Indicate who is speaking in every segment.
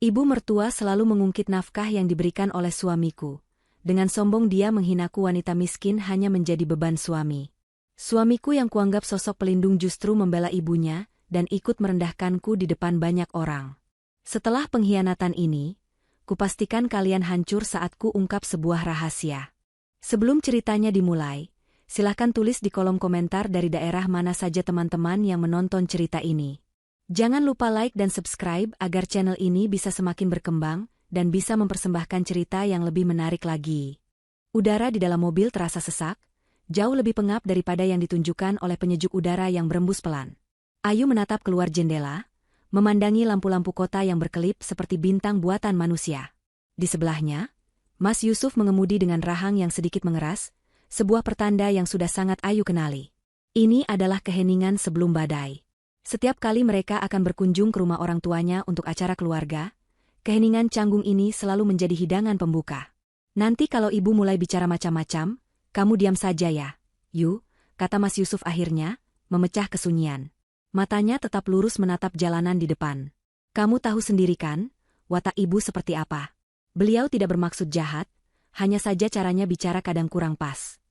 Speaker 1: Ibu mertua selalu mengungkit nafkah yang diberikan oleh suamiku. Dengan sombong dia menghinaku wanita miskin hanya menjadi beban suami. Suamiku yang kuanggap sosok pelindung justru membela ibunya dan ikut merendahkanku di depan banyak orang. Setelah pengkhianatan ini, kupastikan kalian hancur saat ku ungkap sebuah rahasia. Sebelum ceritanya dimulai, silahkan tulis di kolom komentar dari daerah mana saja teman-teman yang menonton cerita ini. Jangan lupa like dan subscribe agar channel ini bisa semakin berkembang dan bisa mempersembahkan cerita yang lebih menarik lagi. Udara di dalam mobil terasa sesak, jauh lebih pengap daripada yang ditunjukkan oleh penyejuk udara yang berembus pelan. Ayu menatap keluar jendela, memandangi lampu-lampu kota yang berkelip seperti bintang buatan manusia. Di sebelahnya, Mas Yusuf mengemudi dengan rahang yang sedikit mengeras, sebuah pertanda yang sudah sangat Ayu kenali. Ini adalah keheningan sebelum badai. Setiap kali mereka akan berkunjung ke rumah orang tuanya untuk acara keluarga, keheningan canggung ini selalu menjadi hidangan pembuka. Nanti kalau ibu mulai bicara macam-macam, kamu diam saja ya, Yu, kata Mas Yusuf akhirnya, memecah kesunyian. Matanya tetap lurus menatap jalanan di depan. Kamu tahu sendiri kan, watak ibu seperti apa? Beliau tidak bermaksud jahat, hanya saja caranya bicara kadang kurang pas.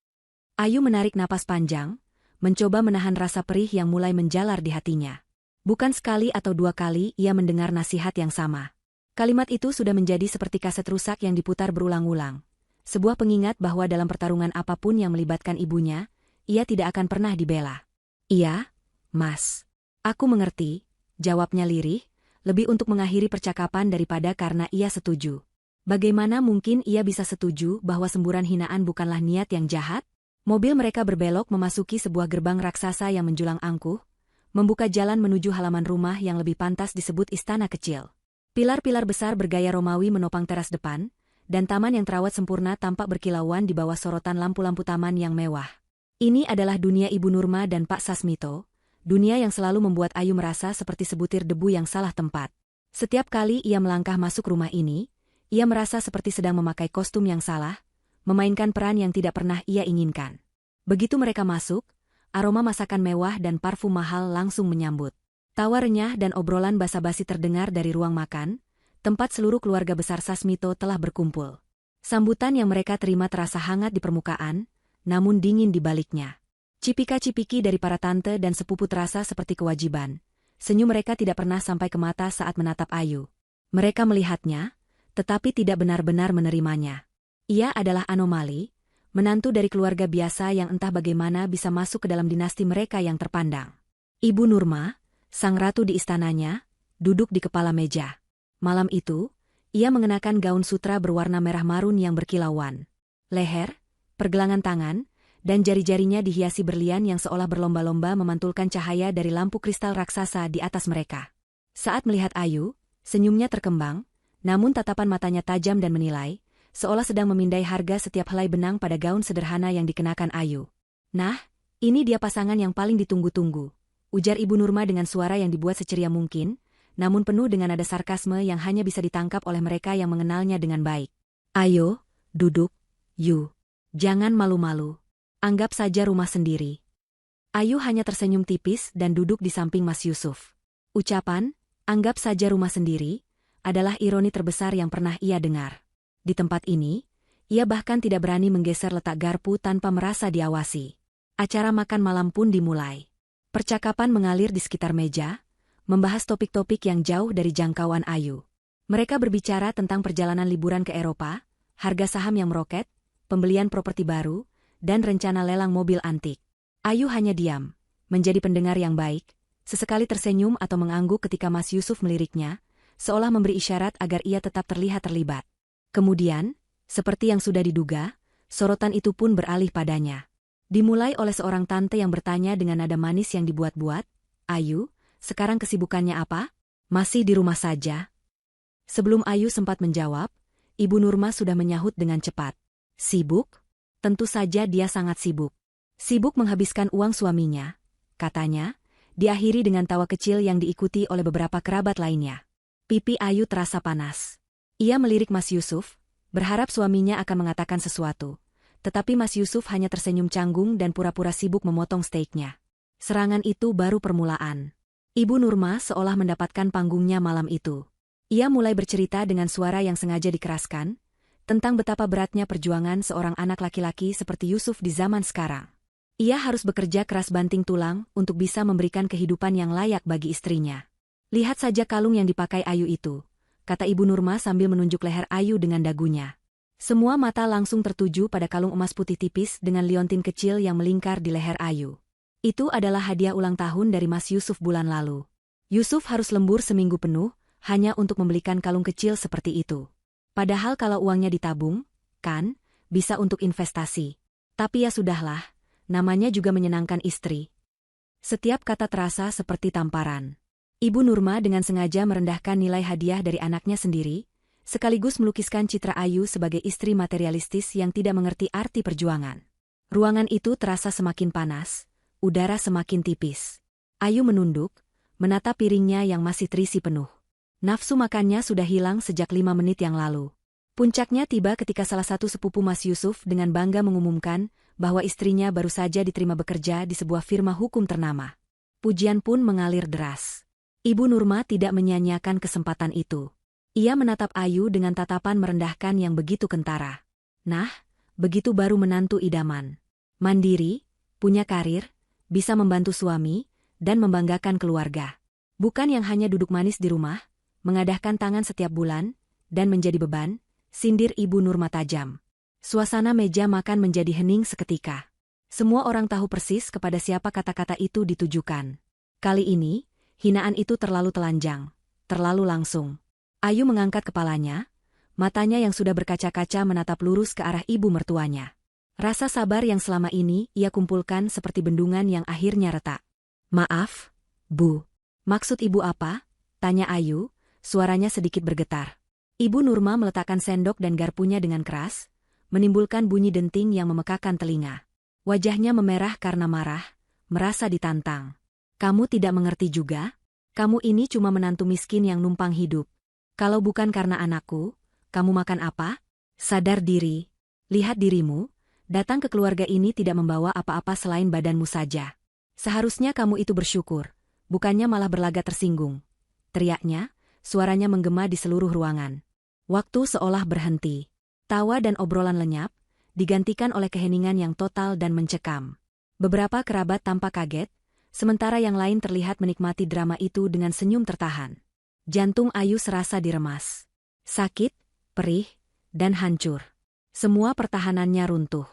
Speaker 1: Ayu menarik napas panjang, mencoba menahan rasa perih yang mulai menjalar di hatinya. Bukan sekali atau dua kali ia mendengar nasihat yang sama. Kalimat itu sudah menjadi seperti kaset rusak yang diputar berulang-ulang. Sebuah pengingat bahwa dalam pertarungan apapun yang melibatkan ibunya, ia tidak akan pernah dibela. Iya, Mas. Aku mengerti, jawabnya lirih, lebih untuk mengakhiri percakapan daripada karena ia setuju. Bagaimana mungkin ia bisa setuju bahwa semburan hinaan bukanlah niat yang jahat? Mobil mereka berbelok memasuki sebuah gerbang raksasa yang menjulang angkuh, membuka jalan menuju halaman rumah yang lebih pantas disebut istana kecil. Pilar-pilar besar bergaya Romawi menopang teras depan, dan taman yang terawat sempurna tampak berkilauan di bawah sorotan lampu-lampu taman yang mewah. Ini adalah dunia Ibu Nurma dan Pak Sasmito, dunia yang selalu membuat Ayu merasa seperti sebutir debu yang salah tempat. Setiap kali ia melangkah masuk rumah ini, ia merasa seperti sedang memakai kostum yang salah, memainkan peran yang tidak pernah ia inginkan. Begitu mereka masuk, aroma masakan mewah dan parfum mahal langsung menyambut. Tawa renyah dan obrolan basa-basi terdengar dari ruang makan, tempat seluruh keluarga besar Sasmito telah berkumpul. Sambutan yang mereka terima terasa hangat di permukaan, namun dingin di baliknya. Cipika-cipiki dari para tante dan sepupu terasa seperti kewajiban. Senyum mereka tidak pernah sampai ke mata saat menatap Ayu. Mereka melihatnya, tetapi tidak benar-benar menerimanya. Ia adalah anomali, menantu dari keluarga biasa yang entah bagaimana bisa masuk ke dalam dinasti mereka yang terpandang. Ibu Nurma, sang ratu di istananya, duduk di kepala meja. Malam itu, ia mengenakan gaun sutra berwarna merah marun yang berkilauan. Leher, pergelangan tangan, dan jari-jarinya dihiasi berlian yang seolah berlomba-lomba memantulkan cahaya dari lampu kristal raksasa di atas mereka. Saat melihat Ayu, senyumnya terkembang, namun tatapan matanya tajam dan menilai, seolah sedang memindai harga setiap helai benang pada gaun sederhana yang dikenakan Ayu. Nah, ini dia pasangan yang paling ditunggu-tunggu, ujar Ibu Nurma dengan suara yang dibuat seceria mungkin, namun penuh dengan nada sarkasme yang hanya bisa ditangkap oleh mereka yang mengenalnya dengan baik. Ayo, duduk, Yu. Jangan malu-malu. Anggap saja rumah sendiri. Ayu hanya tersenyum tipis dan duduk di samping Mas Yusuf. Ucapan, anggap saja rumah sendiri, adalah ironi terbesar yang pernah ia dengar. Di tempat ini, ia bahkan tidak berani menggeser letak garpu tanpa merasa diawasi. Acara makan malam pun dimulai. Percakapan mengalir di sekitar meja, membahas topik-topik yang jauh dari jangkauan Ayu. Mereka berbicara tentang perjalanan liburan ke Eropa, harga saham yang meroket, pembelian properti baru, dan rencana lelang mobil antik. Ayu hanya diam, menjadi pendengar yang baik, sesekali tersenyum atau mengangguk ketika Mas Yusuf meliriknya, seolah memberi isyarat agar ia tetap terlihat terlibat. Kemudian, seperti yang sudah diduga, sorotan itu pun beralih padanya. Dimulai oleh seorang tante yang bertanya dengan nada manis yang dibuat-buat, Ayu, sekarang kesibukannya apa? Masih di rumah saja? Sebelum Ayu sempat menjawab, Ibu Nurma sudah menyahut dengan cepat. Sibuk? Tentu saja dia sangat sibuk. Sibuk menghabiskan uang suaminya, katanya, diakhiri dengan tawa kecil yang diikuti oleh beberapa kerabat lainnya. Pipi Ayu terasa panas. Ia melirik Mas Yusuf, berharap suaminya akan mengatakan sesuatu. Tetapi Mas Yusuf hanya tersenyum canggung dan pura-pura sibuk memotong steaknya. Serangan itu baru permulaan. Ibu Nurma seolah mendapatkan panggungnya malam itu. Ia mulai bercerita dengan suara yang sengaja dikeraskan, tentang betapa beratnya perjuangan seorang anak laki-laki seperti Yusuf di zaman sekarang. Ia harus bekerja keras banting tulang untuk bisa memberikan kehidupan yang layak bagi istrinya. Lihat saja kalung yang dipakai Ayu itu, kata Ibu Nurma sambil menunjuk leher Ayu dengan dagunya. Semua mata langsung tertuju pada kalung emas putih tipis dengan liontin kecil yang melingkar di leher Ayu. Itu adalah hadiah ulang tahun dari Mas Yusuf bulan lalu. Yusuf harus lembur seminggu penuh, hanya untuk membelikan kalung kecil seperti itu. Padahal kalau uangnya ditabung, kan, bisa untuk investasi. Tapi ya sudahlah, namanya juga menyenangkan istri. Setiap kata terasa seperti tamparan. Ibu Nurma dengan sengaja merendahkan nilai hadiah dari anaknya sendiri, sekaligus melukiskan citra Ayu sebagai istri materialistis yang tidak mengerti arti perjuangan. Ruangan itu terasa semakin panas, udara semakin tipis. Ayu menunduk, menatap piringnya yang masih terisi penuh. Nafsu makannya sudah hilang sejak 5 menit yang lalu. Puncaknya tiba ketika salah satu sepupu Mas Yusuf dengan bangga mengumumkan bahwa istrinya baru saja diterima bekerja di sebuah firma hukum ternama. Pujian pun mengalir deras. Ibu Nurma tidak menyia-nyiakan kesempatan itu. Ia menatap Ayu dengan tatapan merendahkan yang begitu kentara. Nah, begitu baru menantu idaman. Mandiri, punya karir, bisa membantu suami, dan membanggakan keluarga. Bukan yang hanya duduk manis di rumah, mengadahkan tangan setiap bulan, dan menjadi beban, sindir Ibu Nurma tajam. Suasana meja makan menjadi hening seketika. Semua orang tahu persis kepada siapa kata-kata itu ditujukan. Kali ini, hinaan itu terlalu telanjang, terlalu langsung. Ayu mengangkat kepalanya, matanya yang sudah berkaca-kaca menatap lurus ke arah ibu mertuanya. Rasa sabar yang selama ini ia kumpulkan seperti bendungan yang akhirnya retak. "Maaf, Bu. Maksud ibu apa?" tanya Ayu. Suaranya sedikit bergetar. Ibu Nurma meletakkan sendok dan garpunya dengan keras, menimbulkan bunyi denting yang memekakan telinga. Wajahnya memerah karena marah, merasa ditantang. "Kamu tidak mengerti juga? Kamu ini cuma menantu miskin yang numpang hidup. Kalau bukan karena anakku, kamu makan apa? Sadar diri. Lihat dirimu, datang ke keluarga ini tidak membawa apa-apa selain badanmu saja. Seharusnya kamu itu bersyukur, bukannya malah berlagak tersinggung." Teriaknya, suaranya menggema di seluruh ruangan. Waktu seolah berhenti. Tawa dan obrolan lenyap, digantikan oleh keheningan yang total dan mencekam. Beberapa kerabat tampak kaget, sementara yang lain terlihat menikmati drama itu dengan senyum tertahan. Jantung Ayu serasa diremas. Sakit, perih, dan hancur. Semua pertahanannya runtuh.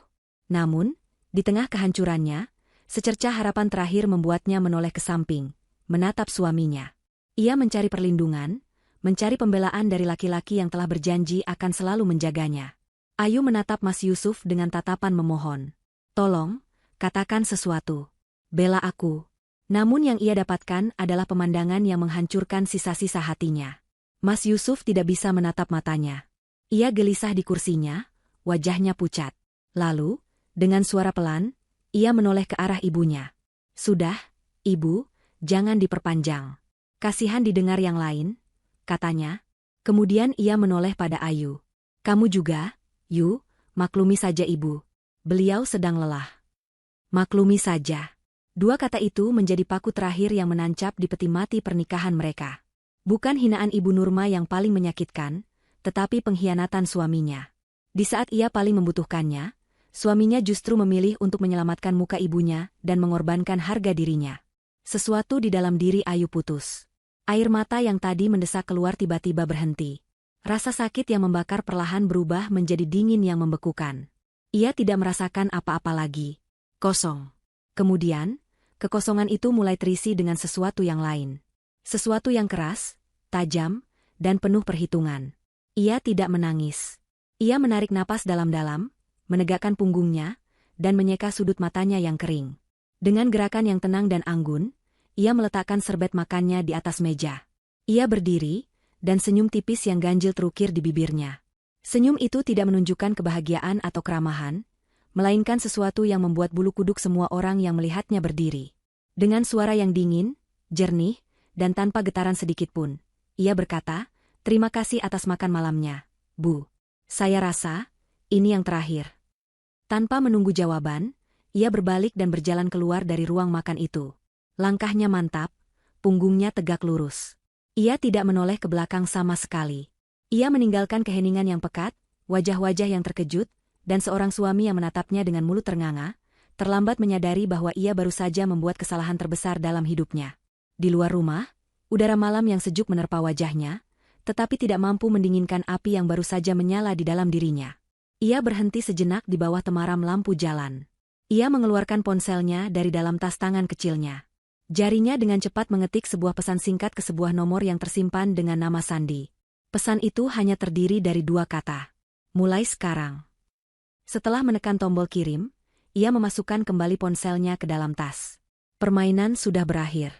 Speaker 1: Namun, di tengah kehancurannya, secercah harapan terakhir membuatnya menoleh ke samping, menatap suaminya. Ia mencari perlindungan, mencari pembelaan dari laki-laki yang telah berjanji akan selalu menjaganya. Ayu menatap Mas Yusuf dengan tatapan memohon. "Tolong, katakan sesuatu. Bela aku." Namun yang ia dapatkan adalah pemandangan yang menghancurkan sisa-sisa hatinya. Mas Yusuf tidak bisa menatap matanya. Ia gelisah di kursinya, wajahnya pucat. Lalu, dengan suara pelan, ia menoleh ke arah ibunya. "Sudah, Ibu, jangan diperpanjang. Kasihan didengar yang lain," katanya. Kemudian ia menoleh pada Ayu. "Kamu juga, Yu, maklumi saja ibu. Beliau sedang lelah." Maklumi saja. Dua kata itu menjadi paku terakhir yang menancap di peti mati pernikahan mereka. Bukan hinaan Ibu Nurma yang paling menyakitkan, tetapi pengkhianatan suaminya. Di saat ia paling membutuhkannya, suaminya justru memilih untuk menyelamatkan muka ibunya dan mengorbankan harga dirinya. Sesuatu di dalam diri Ayu putus. Air mata yang tadi mendesak keluar tiba-tiba berhenti. Rasa sakit yang membakar perlahan berubah menjadi dingin yang membekukan. Ia tidak merasakan apa-apa lagi. Kosong. Kemudian, kekosongan itu mulai terisi dengan sesuatu yang lain. Sesuatu yang keras, tajam, dan penuh perhitungan. Ia tidak menangis. Ia menarik napas dalam-dalam, menegakkan punggungnya, dan menyeka sudut matanya yang kering. Dengan gerakan yang tenang dan anggun, ia meletakkan serbet makannya di atas meja. Ia berdiri, dan senyum tipis yang ganjil terukir di bibirnya. Senyum itu tidak menunjukkan kebahagiaan atau keramahan, melainkan sesuatu yang membuat bulu kuduk semua orang yang melihatnya berdiri. Dengan suara yang dingin, jernih, dan tanpa getaran sedikit pun, ia berkata, "Terima kasih atas makan malamnya, Bu. Saya rasa, ini yang terakhir." Tanpa menunggu jawaban, ia berbalik dan berjalan keluar dari ruang makan itu. Langkahnya mantap, punggungnya tegak lurus. Ia tidak menoleh ke belakang sama sekali. Ia meninggalkan keheningan yang pekat, wajah-wajah yang terkejut, dan seorang suami yang menatapnya dengan mulut ternganga, terlambat menyadari bahwa ia baru saja membuat kesalahan terbesar dalam hidupnya. Di luar rumah, udara malam yang sejuk menerpa wajahnya, tetapi tidak mampu mendinginkan api yang baru saja menyala di dalam dirinya. Ia berhenti sejenak di bawah temaram lampu jalan. Ia mengeluarkan ponselnya dari dalam tas tangan kecilnya. Jarinya dengan cepat mengetik sebuah pesan singkat ke sebuah nomor yang tersimpan dengan nama Sandi. Pesan itu hanya terdiri dari 2 kata. Mulai sekarang. Setelah menekan tombol kirim, ia memasukkan kembali ponselnya ke dalam tas. Permainan sudah berakhir.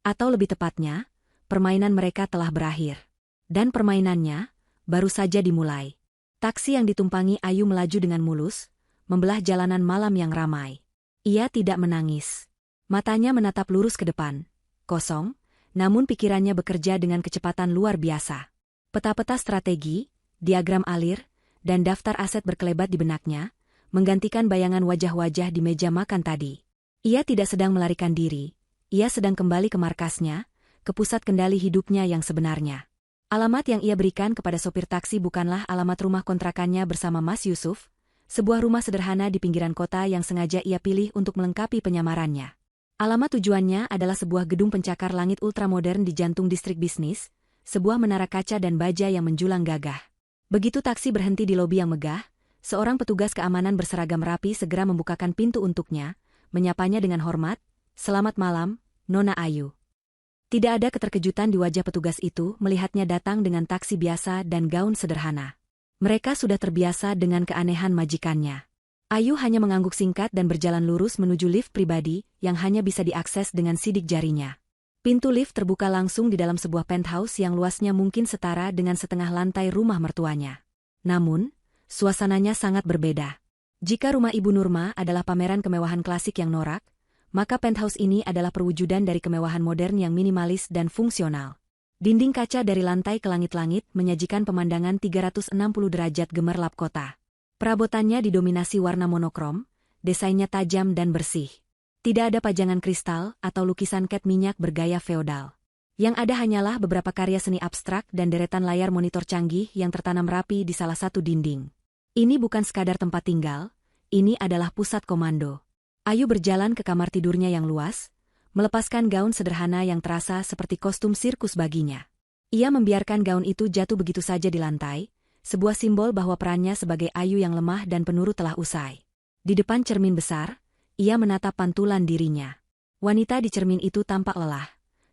Speaker 1: Atau lebih tepatnya, permainan mereka telah berakhir. Dan permainannya baru saja dimulai. Taksi yang ditumpangi Ayu melaju dengan mulus, membelah jalanan malam yang ramai. Ia tidak menangis. Matanya menatap lurus ke depan, kosong, namun pikirannya bekerja dengan kecepatan luar biasa. Peta-peta strategi, diagram alir, dan daftar aset berkelebat di benaknya, menggantikan bayangan wajah-wajah di meja makan tadi. Ia tidak sedang melarikan diri, ia sedang kembali ke markasnya, ke pusat kendali hidupnya yang sebenarnya. Alamat yang ia berikan kepada sopir taksi bukanlah alamat rumah kontrakannya bersama Mas Yusuf, sebuah rumah sederhana di pinggiran kota yang sengaja ia pilih untuk melengkapi penyamarannya. Alamat tujuannya adalah sebuah gedung pencakar langit ultramodern di jantung distrik bisnis, sebuah menara kaca dan baja yang menjulang gagah. Begitu taksi berhenti di lobi yang megah, seorang petugas keamanan berseragam rapi segera membukakan pintu untuknya, menyapanya dengan hormat, "Selamat malam, Nona Ayu." Tidak ada keterkejutan di wajah petugas itu melihatnya datang dengan taksi biasa dan gaun sederhana. Mereka sudah terbiasa dengan keanehan majikannya. Ayu hanya mengangguk singkat dan berjalan lurus menuju lift pribadi yang hanya bisa diakses dengan sidik jarinya. Pintu lift terbuka langsung di dalam sebuah penthouse yang luasnya mungkin setara dengan setengah lantai rumah mertuanya. Namun, suasananya sangat berbeda. Jika rumah Ibu Nurma adalah pameran kemewahan klasik yang norak, maka penthouse ini adalah perwujudan dari kemewahan modern yang minimalis dan fungsional. Dinding kaca dari lantai ke langit-langit menyajikan pemandangan 360 derajat gemerlap kota. Perabotannya didominasi warna monokrom, desainnya tajam dan bersih. Tidak ada pajangan kristal atau lukisan cat minyak bergaya feodal. Yang ada hanyalah beberapa karya seni abstrak dan deretan layar monitor canggih yang tertanam rapi di salah satu dinding. Ini bukan sekadar tempat tinggal, ini adalah pusat komando. Ayu berjalan ke kamar tidurnya yang luas, melepaskan gaun sederhana yang terasa seperti kostum sirkus baginya. Ia membiarkan gaun itu jatuh begitu saja di lantai, sebuah simbol bahwa perannya sebagai Ayu yang lemah dan penurut telah usai. Di depan cermin besar, ia menatap pantulan dirinya. Wanita di cermin itu tampak lelah,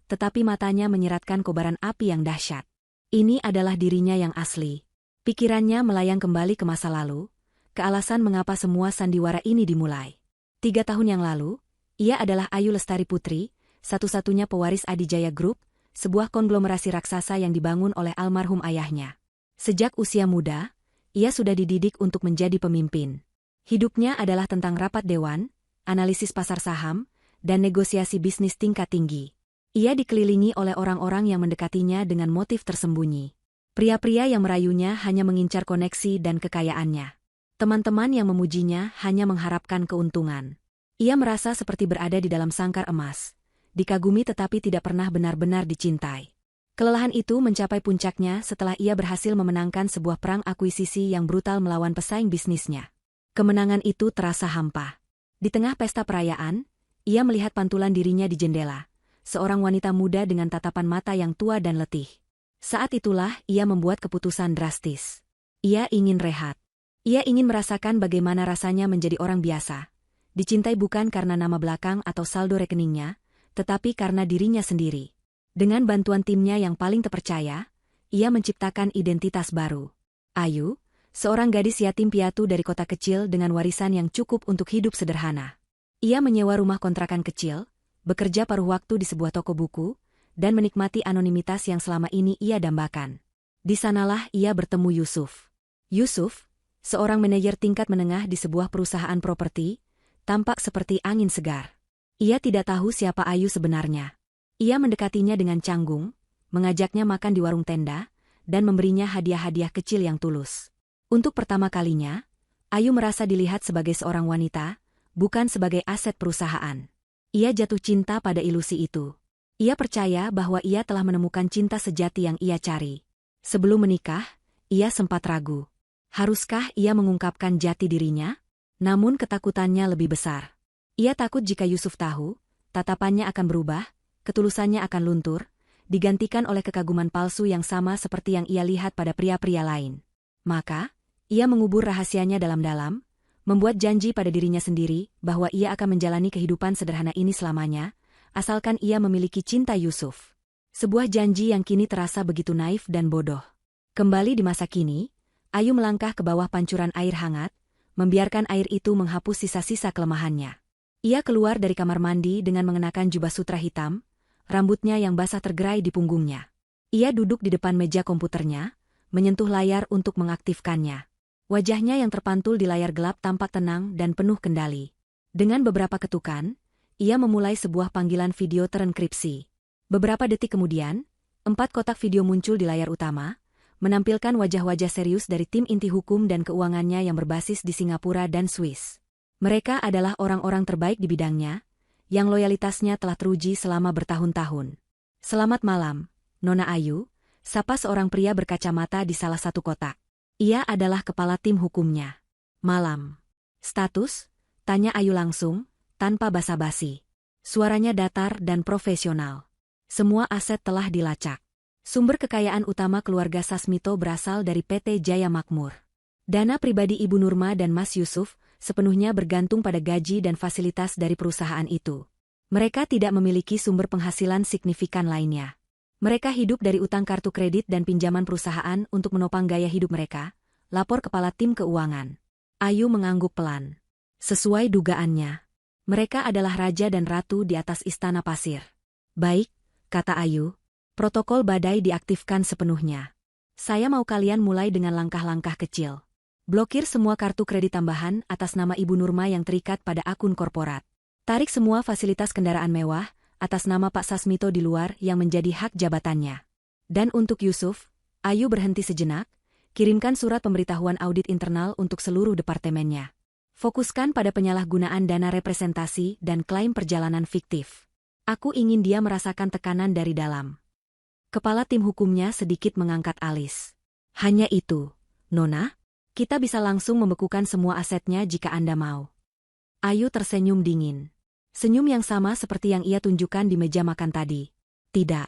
Speaker 1: tetapi matanya menyeratkan kobaran api yang dahsyat. Ini adalah dirinya yang asli. Pikirannya melayang kembali ke masa lalu, ke alasan mengapa semua sandiwara ini dimulai. 3 tahun yang lalu, ia adalah Ayu Lestari Putri, satu-satunya pewaris Adijaya Group, sebuah konglomerasi raksasa yang dibangun oleh almarhum ayahnya. Sejak usia muda, ia sudah dididik untuk menjadi pemimpin. Hidupnya adalah tentang rapat dewan, analisis pasar saham, dan negosiasi bisnis tingkat tinggi. Ia dikelilingi oleh orang-orang yang mendekatinya dengan motif tersembunyi. Pria-pria yang merayunya hanya mengincar koneksi dan kekayaannya. Teman-teman yang memujinya hanya mengharapkan keuntungan. Ia merasa seperti berada di dalam sangkar emas, dikagumi tetapi tidak pernah benar-benar dicintai. Kelelahan itu mencapai puncaknya setelah ia berhasil memenangkan sebuah perang akuisisi yang brutal melawan pesaing bisnisnya. Kemenangan itu terasa hampa. Di tengah pesta perayaan, ia melihat pantulan dirinya di jendela, seorang wanita muda dengan tatapan mata yang tua dan letih. Saat itulah ia membuat keputusan drastis. Ia ingin rehat. Ia ingin merasakan bagaimana rasanya menjadi orang biasa. Dicintai bukan karena nama belakang atau saldo rekeningnya, tetapi karena dirinya sendiri. Dengan bantuan timnya yang paling terpercaya, ia menciptakan identitas baru. Ayu, seorang gadis yatim piatu dari kota kecil dengan warisan yang cukup untuk hidup sederhana. Ia menyewa rumah kontrakan kecil, bekerja paruh waktu di sebuah toko buku, dan menikmati anonimitas yang selama ini ia dambakan. Di sanalah ia bertemu Yusuf. Yusuf, seorang manajer tingkat menengah di sebuah perusahaan properti, tampak seperti angin segar. Ia tidak tahu siapa Ayu sebenarnya. Ia mendekatinya dengan canggung, mengajaknya makan di warung tenda, dan memberinya hadiah-hadiah kecil yang tulus. Untuk pertama kalinya, Ayu merasa dilihat sebagai seorang wanita, bukan sebagai aset perusahaan. Ia jatuh cinta pada ilusi itu. Ia percaya bahwa ia telah menemukan cinta sejati yang ia cari. Sebelum menikah, ia sempat ragu. Haruskah ia mengungkapkan jati dirinya? Namun ketakutannya lebih besar. Ia takut jika Yusuf tahu, tatapannya akan berubah, ketulusannya akan luntur, digantikan oleh kekaguman palsu yang sama seperti yang ia lihat pada pria-pria lain. Maka, ia mengubur rahasianya dalam-dalam, membuat janji pada dirinya sendiri bahwa ia akan menjalani kehidupan sederhana ini selamanya, asalkan ia memiliki cinta Yusuf. Sebuah janji yang kini terasa begitu naif dan bodoh. Kembali di masa kini, Ayu melangkah ke bawah pancuran air hangat, membiarkan air itu menghapus sisa-sisa kelemahannya. Ia keluar dari kamar mandi dengan mengenakan jubah sutra hitam, rambutnya yang basah tergerai di punggungnya. Ia duduk di depan meja komputernya, menyentuh layar untuk mengaktifkannya. Wajahnya yang terpantul di layar gelap tampak tenang dan penuh kendali. Dengan beberapa ketukan, ia memulai sebuah panggilan video terenkripsi. Beberapa detik kemudian, 4 kotak video muncul di layar utama, menampilkan wajah-wajah serius dari tim inti hukum dan keuangannya yang berbasis di Singapura dan Swiss. Mereka adalah orang-orang terbaik di bidangnya, yang loyalitasnya telah teruji selama bertahun-tahun. "Selamat malam, Nona Ayu," sapa seorang pria berkacamata di salah satu kotak. Ia adalah kepala tim hukumnya. "Malam. Status?" tanya Ayu langsung, tanpa basa-basi. Suaranya datar dan profesional. "Semua aset telah dilacak. Sumber kekayaan utama keluarga Sasmito berasal dari PT Jaya Makmur. Dana pribadi Ibu Nurma dan Mas Yusuf sepenuhnya bergantung pada gaji dan fasilitas dari perusahaan itu. Mereka tidak memiliki sumber penghasilan signifikan lainnya. Mereka hidup dari utang kartu kredit dan pinjaman perusahaan untuk menopang gaya hidup mereka," lapor kepala tim keuangan. Ayu mengangguk pelan. Sesuai dugaannya, mereka adalah raja dan ratu di atas istana pasir. "Baik," kata Ayu. "Protokol badai diaktifkan sepenuhnya. Saya mau kalian mulai dengan langkah-langkah kecil. Blokir semua kartu kredit tambahan atas nama Ibu Nurma yang terikat pada akun korporat. Tarik semua fasilitas kendaraan mewah atas nama Pak Sasmito di luar yang menjadi hak jabatannya. Dan untuk Yusuf," Ayu berhenti sejenak, "kirimkan surat pemberitahuan audit internal untuk seluruh departemennya. Fokuskan pada penyalahgunaan dana representasi dan klaim perjalanan fiktif. Aku ingin dia merasakan tekanan dari dalam." Kepala tim hukumnya sedikit mengangkat alis. "Hanya itu, Nona? Kita bisa langsung membekukan semua asetnya jika Anda mau." Ayu tersenyum dingin. Senyum yang sama seperti yang ia tunjukkan di meja makan tadi. "Tidak.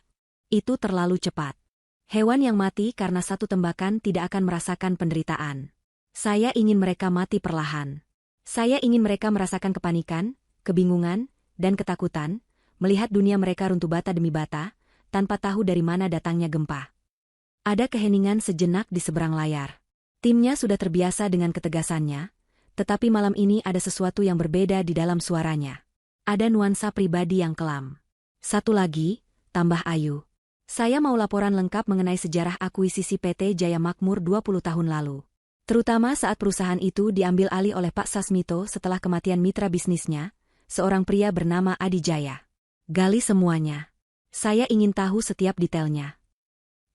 Speaker 1: Itu terlalu cepat. Hewan yang mati karena satu tembakan tidak akan merasakan penderitaan. Saya ingin mereka mati perlahan. Saya ingin mereka merasakan kepanikan, kebingungan, dan ketakutan, melihat dunia mereka runtuh bata demi bata, tanpa tahu dari mana datangnya gempa." Ada keheningan sejenak di seberang layar. Timnya sudah terbiasa dengan ketegasannya, tetapi malam ini ada sesuatu yang berbeda di dalam suaranya. Ada nuansa pribadi yang kelam. "Satu lagi," tambah Ayu. "Saya mau laporan lengkap mengenai sejarah akuisisi PT Jaya Makmur 20 tahun lalu. Terutama saat perusahaan itu diambil alih oleh Pak Sasmito setelah kematian mitra bisnisnya, seorang pria bernama Adi Jaya. Gali semuanya. Saya ingin tahu setiap detailnya."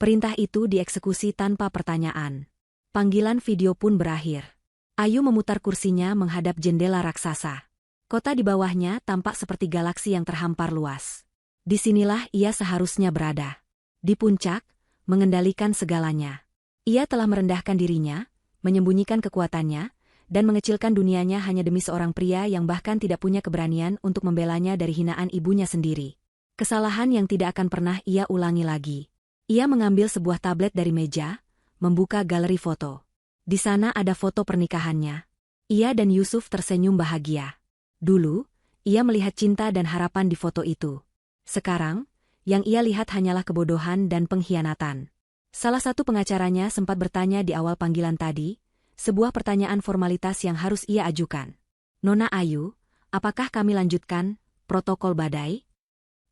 Speaker 1: Perintah itu dieksekusi tanpa pertanyaan. Panggilan video pun berakhir. Ayu memutar kursinya menghadap jendela raksasa. Kota di bawahnya tampak seperti galaksi yang terhampar luas. Disinilah ia seharusnya berada. Di puncak, mengendalikan segalanya. Ia telah merendahkan dirinya, menyembunyikan kekuatannya, dan mengecilkan dunianya hanya demi seorang pria yang bahkan tidak punya keberanian untuk membelanya dari hinaan ibunya sendiri. Kesalahan yang tidak akan pernah ia ulangi lagi. Ia mengambil sebuah tablet dari meja, membuka galeri foto. Di sana ada foto pernikahannya. Ia dan Yusuf tersenyum bahagia. Dulu, ia melihat cinta dan harapan di foto itu. Sekarang, yang ia lihat hanyalah kebodohan dan pengkhianatan. Salah satu pengacaranya sempat bertanya di awal panggilan tadi, sebuah pertanyaan formalitas yang harus ia ajukan. "Nona Ayu, apakah kami lanjutkan protokol badai?"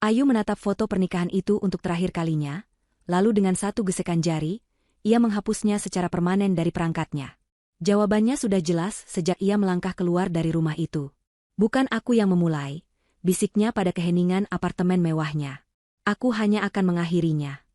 Speaker 1: Ayu menatap foto pernikahan itu untuk terakhir kalinya, lalu dengan satu gesekan jari, ia menghapusnya secara permanen dari perangkatnya. Jawabannya sudah jelas sejak ia melangkah keluar dari rumah itu. "Bukan aku yang memulai," bisiknya pada keheningan apartemen mewahnya. "Aku hanya akan mengakhirinya."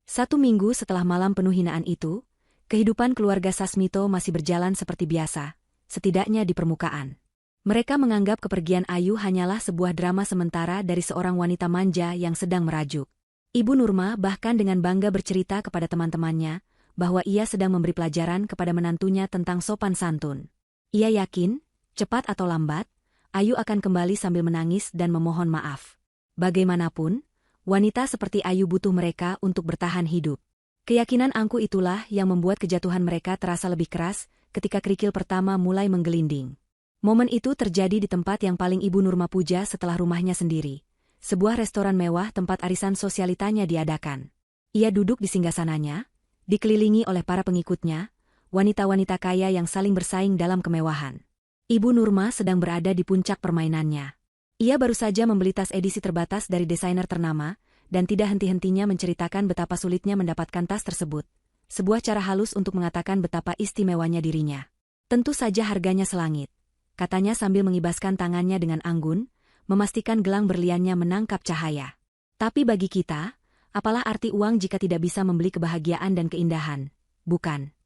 Speaker 1: 1 minggu setelah malam penuh hinaan itu, kehidupan keluarga Sasmito masih berjalan seperti biasa, setidaknya di permukaan. Mereka menganggap kepergian Ayu hanyalah sebuah drama sementara dari seorang wanita manja yang sedang merajuk. Ibu Nurma bahkan dengan bangga bercerita kepada teman-temannya bahwa ia sedang memberi pelajaran kepada menantunya tentang sopan santun. Ia yakin, cepat atau lambat, Ayu akan kembali sambil menangis dan memohon maaf. Bagaimanapun, wanita seperti Ayu butuh mereka untuk bertahan hidup. Keyakinan angku itulah yang membuat kejatuhan mereka terasa lebih keras ketika kerikil pertama mulai menggelinding. Momen itu terjadi di tempat yang paling Ibu Nurma puja setelah rumahnya sendiri. Sebuah restoran mewah tempat arisan sosialitanya diadakan. Ia duduk di singgasananya, dikelilingi oleh para pengikutnya, wanita-wanita kaya yang saling bersaing dalam kemewahan. Ibu Nurma sedang berada di puncak permainannya. Ia baru saja membeli tas edisi terbatas dari desainer ternama, dan tidak henti-hentinya menceritakan betapa sulitnya mendapatkan tas tersebut. Sebuah cara halus untuk mengatakan betapa istimewanya dirinya. Tentu saja harganya selangit, katanya sambil mengibaskan tangannya dengan anggun, memastikan gelang berliannya menangkap cahaya. Tapi bagi kita, apalah arti uang jika tidak bisa membeli kebahagiaan dan keindahan, bukan?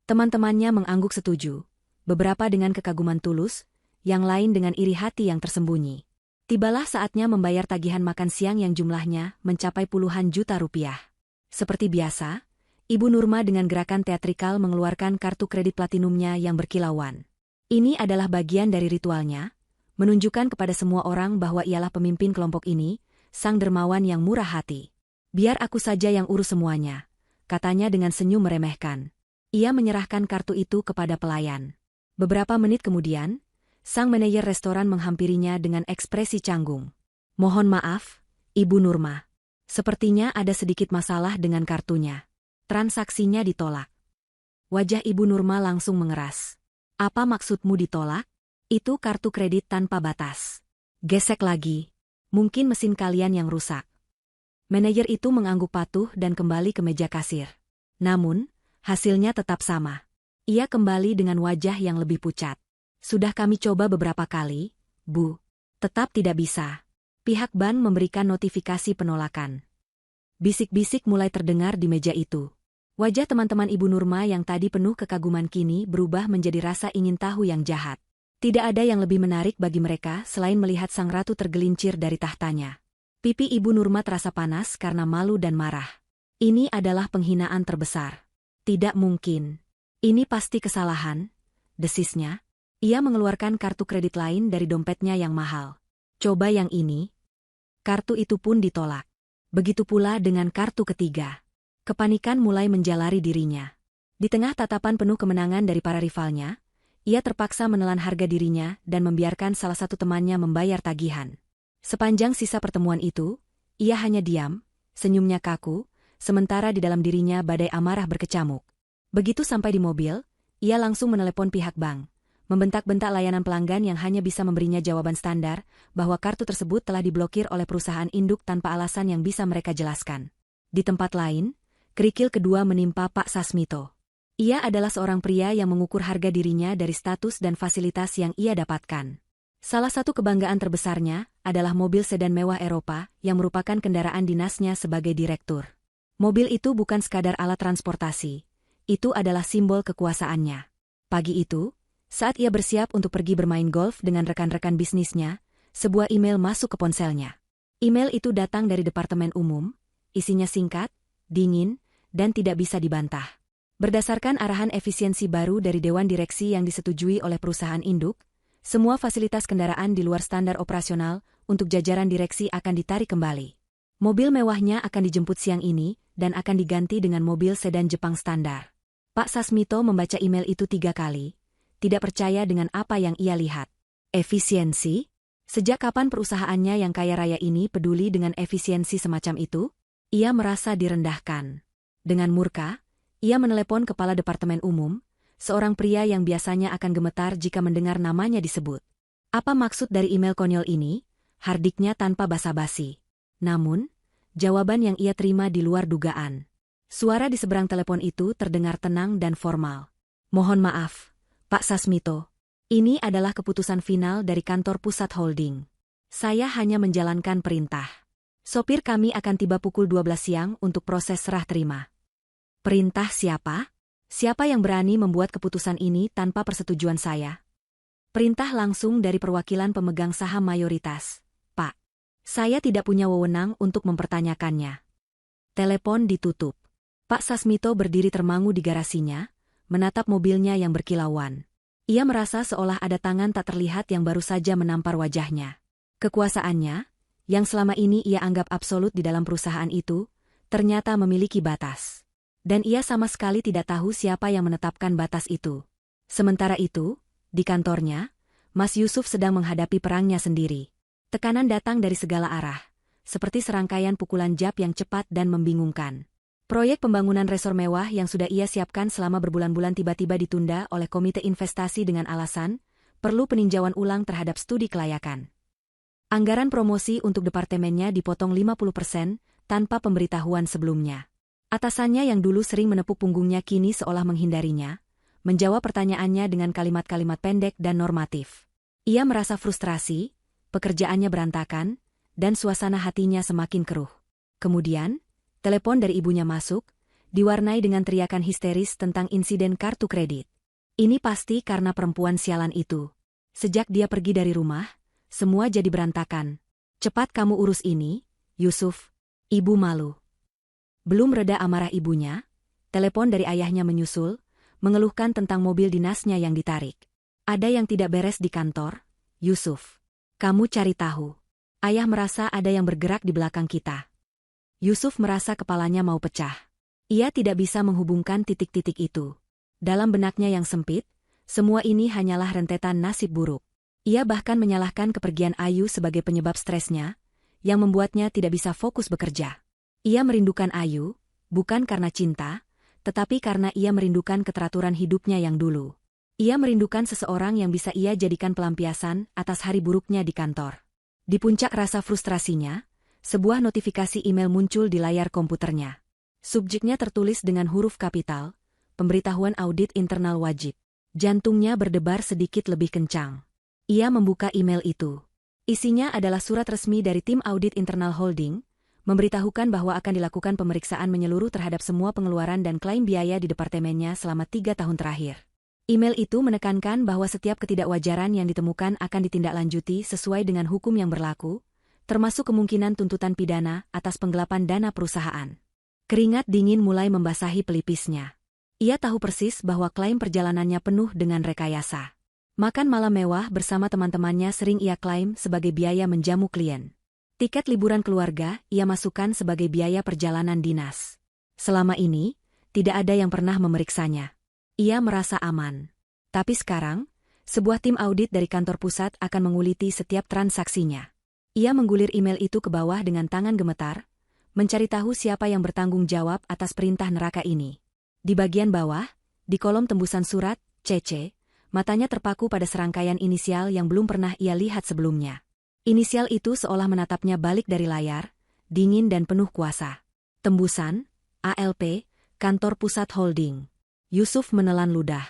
Speaker 1: Teman-temannya mengangguk setuju, beberapa dengan kekaguman tulus, yang lain dengan iri hati yang tersembunyi. Tibalah saatnya membayar tagihan makan siang yang jumlahnya mencapai puluhan juta rupiah. Seperti biasa, Ibu Nurma dengan gerakan teatrikal mengeluarkan kartu kredit platinumnya yang berkilauan. Ini adalah bagian dari ritualnya, menunjukkan kepada semua orang bahwa ialah pemimpin kelompok ini, sang dermawan yang murah hati. Biar aku saja yang urus semuanya, katanya dengan senyum meremehkan. Ia menyerahkan kartu itu kepada pelayan. Beberapa menit kemudian, sang manajer restoran menghampirinya dengan ekspresi canggung. Mohon maaf, Ibu Nurma. Sepertinya ada sedikit masalah dengan kartunya. Transaksinya ditolak. Wajah Ibu Nurma langsung mengeras. Apa maksudmu ditolak? Itu kartu kredit tanpa batas. Gesek lagi. Mungkin mesin kalian yang rusak. Manajer itu mengangguk patuh dan kembali ke meja kasir. Namun, hasilnya tetap sama. Ia kembali dengan wajah yang lebih pucat. Sudah kami coba beberapa kali, Bu. Tetap tidak bisa. Pihak bank memberikan notifikasi penolakan. Bisik-bisik mulai terdengar di meja itu. Wajah teman-teman Ibu Nurma yang tadi penuh kekaguman kini berubah menjadi rasa ingin tahu yang jahat. Tidak ada yang lebih menarik bagi mereka selain melihat sang ratu tergelincir dari tahtanya. Pipi Ibu Nurma terasa panas karena malu dan marah. Ini adalah penghinaan terbesar. Tidak mungkin. Ini pasti kesalahan, desisnya. Ia mengeluarkan kartu kredit lain dari dompetnya yang mahal. Coba yang ini. Kartu itu pun ditolak. Begitu pula dengan kartu ketiga. Kepanikan mulai menjalari dirinya. Di tengah tatapan penuh kemenangan dari para rivalnya, ia terpaksa menelan harga dirinya dan membiarkan salah satu temannya membayar tagihan. Sepanjang sisa pertemuan itu, ia hanya diam, senyumnya kaku, sementara di dalam dirinya badai amarah berkecamuk. Begitu sampai di mobil, ia langsung menelepon pihak bank, membentak-bentak layanan pelanggan yang hanya bisa memberinya jawaban standar bahwa kartu tersebut telah diblokir oleh perusahaan induk tanpa alasan yang bisa mereka jelaskan. Di tempat lain, kerikil kedua menimpa Pak Sasmito. Ia adalah seorang pria yang mengukur harga dirinya dari status dan fasilitas yang ia dapatkan. Salah satu kebanggaan terbesarnya adalah mobil sedan mewah Eropa yang merupakan kendaraan dinasnya sebagai direktur. Mobil itu bukan sekadar alat transportasi. Itu adalah simbol kekuasaannya. Pagi itu, saat ia bersiap untuk pergi bermain golf dengan rekan-rekan bisnisnya, sebuah email masuk ke ponselnya. Email itu datang dari Departemen Umum, isinya singkat, dingin, dan tidak bisa dibantah. Berdasarkan arahan efisiensi baru dari Dewan Direksi yang disetujui oleh perusahaan induk, semua fasilitas kendaraan di luar standar operasional untuk jajaran direksi akan ditarik kembali. Mobil mewahnya akan dijemput siang ini dan akan diganti dengan mobil sedan Jepang standar. Pak Sasmito membaca email itu 3 kali, tidak percaya dengan apa yang ia lihat. Efisiensi? Sejak kapan perusahaannya yang kaya raya ini peduli dengan efisiensi semacam itu? Ia merasa direndahkan. Dengan murka, ia menelepon kepala Departemen Umum, seorang pria yang biasanya akan gemetar jika mendengar namanya disebut. Apa maksud dari email konyol ini? Hardiknya tanpa basa-basi. Namun, jawaban yang ia terima di luar dugaan. Suara di seberang telepon itu terdengar tenang dan formal. Mohon maaf, Pak Sasmito. Ini adalah keputusan final dari kantor pusat holding. Saya hanya menjalankan perintah. Sopir kami akan tiba pukul 12 siang untuk proses serah terima. Perintah siapa? Siapa yang berani membuat keputusan ini tanpa persetujuan saya? Perintah langsung dari perwakilan pemegang saham mayoritas. Pak, saya tidak punya wewenang untuk mempertanyakannya. Telepon ditutup. Pak Sasmito berdiri termangu di garasinya, menatap mobilnya yang berkilauan. Ia merasa seolah ada tangan tak terlihat yang baru saja menampar wajahnya. Kekuasaannya, yang selama ini ia anggap absolut di dalam perusahaan itu, ternyata memiliki batas. Dan ia sama sekali tidak tahu siapa yang menetapkan batas itu. Sementara itu, di kantornya, Mas Yusuf sedang menghadapi perangnya sendiri. Tekanan datang dari segala arah, seperti serangkaian pukulan jab yang cepat dan membingungkan. Proyek pembangunan resor mewah yang sudah ia siapkan selama berbulan-bulan tiba-tiba ditunda oleh Komite Investasi dengan alasan, perlu peninjauan ulang terhadap studi kelayakan. Anggaran promosi untuk departemennya dipotong 50% tanpa pemberitahuan sebelumnya. Atasannya yang dulu sering menepuk punggungnya kini seolah menghindarinya, menjawab pertanyaannya dengan kalimat-kalimat pendek dan normatif. Ia merasa frustrasi, pekerjaannya berantakan, dan suasana hatinya semakin keruh. Kemudian, telepon dari ibunya masuk, diwarnai dengan teriakan histeris tentang insiden kartu kredit. Ini pasti karena perempuan sialan itu. Sejak dia pergi dari rumah, semua jadi berantakan. Cepat kamu urus ini, Yusuf. Ibu malu. Belum reda amarah ibunya, telepon dari ayahnya menyusul, mengeluhkan tentang mobil dinasnya yang ditarik. Ada yang tidak beres di kantor, Yusuf. Kamu cari tahu. Ayah merasa ada yang bergerak di belakang kita. Yusuf merasa kepalanya mau pecah. Ia tidak bisa menghubungkan titik-titik itu. Dalam benaknya yang sempit, semua ini hanyalah rentetan nasib buruk. Ia bahkan menyalahkan kepergian Ayu sebagai penyebab stresnya, yang membuatnya tidak bisa fokus bekerja. Ia merindukan Ayu, bukan karena cinta, tetapi karena ia merindukan keteraturan hidupnya yang dulu. Ia merindukan seseorang yang bisa ia jadikan pelampiasan atas hari buruknya di kantor. Di puncak rasa frustrasinya, sebuah notifikasi email muncul di layar komputernya. Subjeknya tertulis dengan huruf kapital, pemberitahuan audit internal wajib. Jantungnya berdebar sedikit lebih kencang. Ia membuka email itu. Isinya adalah surat resmi dari tim audit internal holding, memberitahukan bahwa akan dilakukan pemeriksaan menyeluruh terhadap semua pengeluaran dan klaim biaya di departemennya selama 3 tahun terakhir. Email itu menekankan bahwa setiap ketidakwajaran yang ditemukan akan ditindaklanjuti sesuai dengan hukum yang berlaku, termasuk kemungkinan tuntutan pidana atas penggelapan dana perusahaan. Keringat dingin mulai membasahi pelipisnya. Ia tahu persis bahwa klaim perjalanannya penuh dengan rekayasa. Makan malam mewah bersama teman-temannya sering ia klaim sebagai biaya menjamu klien. Tiket liburan keluarga ia masukkan sebagai biaya perjalanan dinas. Selama ini, tidak ada yang pernah memeriksanya. Ia merasa aman. Tapi sekarang, sebuah tim audit dari kantor pusat akan menguliti setiap transaksinya. Ia menggulir email itu ke bawah dengan tangan gemetar, mencari tahu siapa yang bertanggung jawab atas perintah neraka ini. Di bagian bawah, di kolom tembusan surat, CC, matanya terpaku pada serangkaian inisial yang belum pernah ia lihat sebelumnya. Inisial itu seolah menatapnya balik dari layar, dingin dan penuh kuasa. Tembusan, ALP, Kantor Pusat Holding. Yusuf menelan ludah.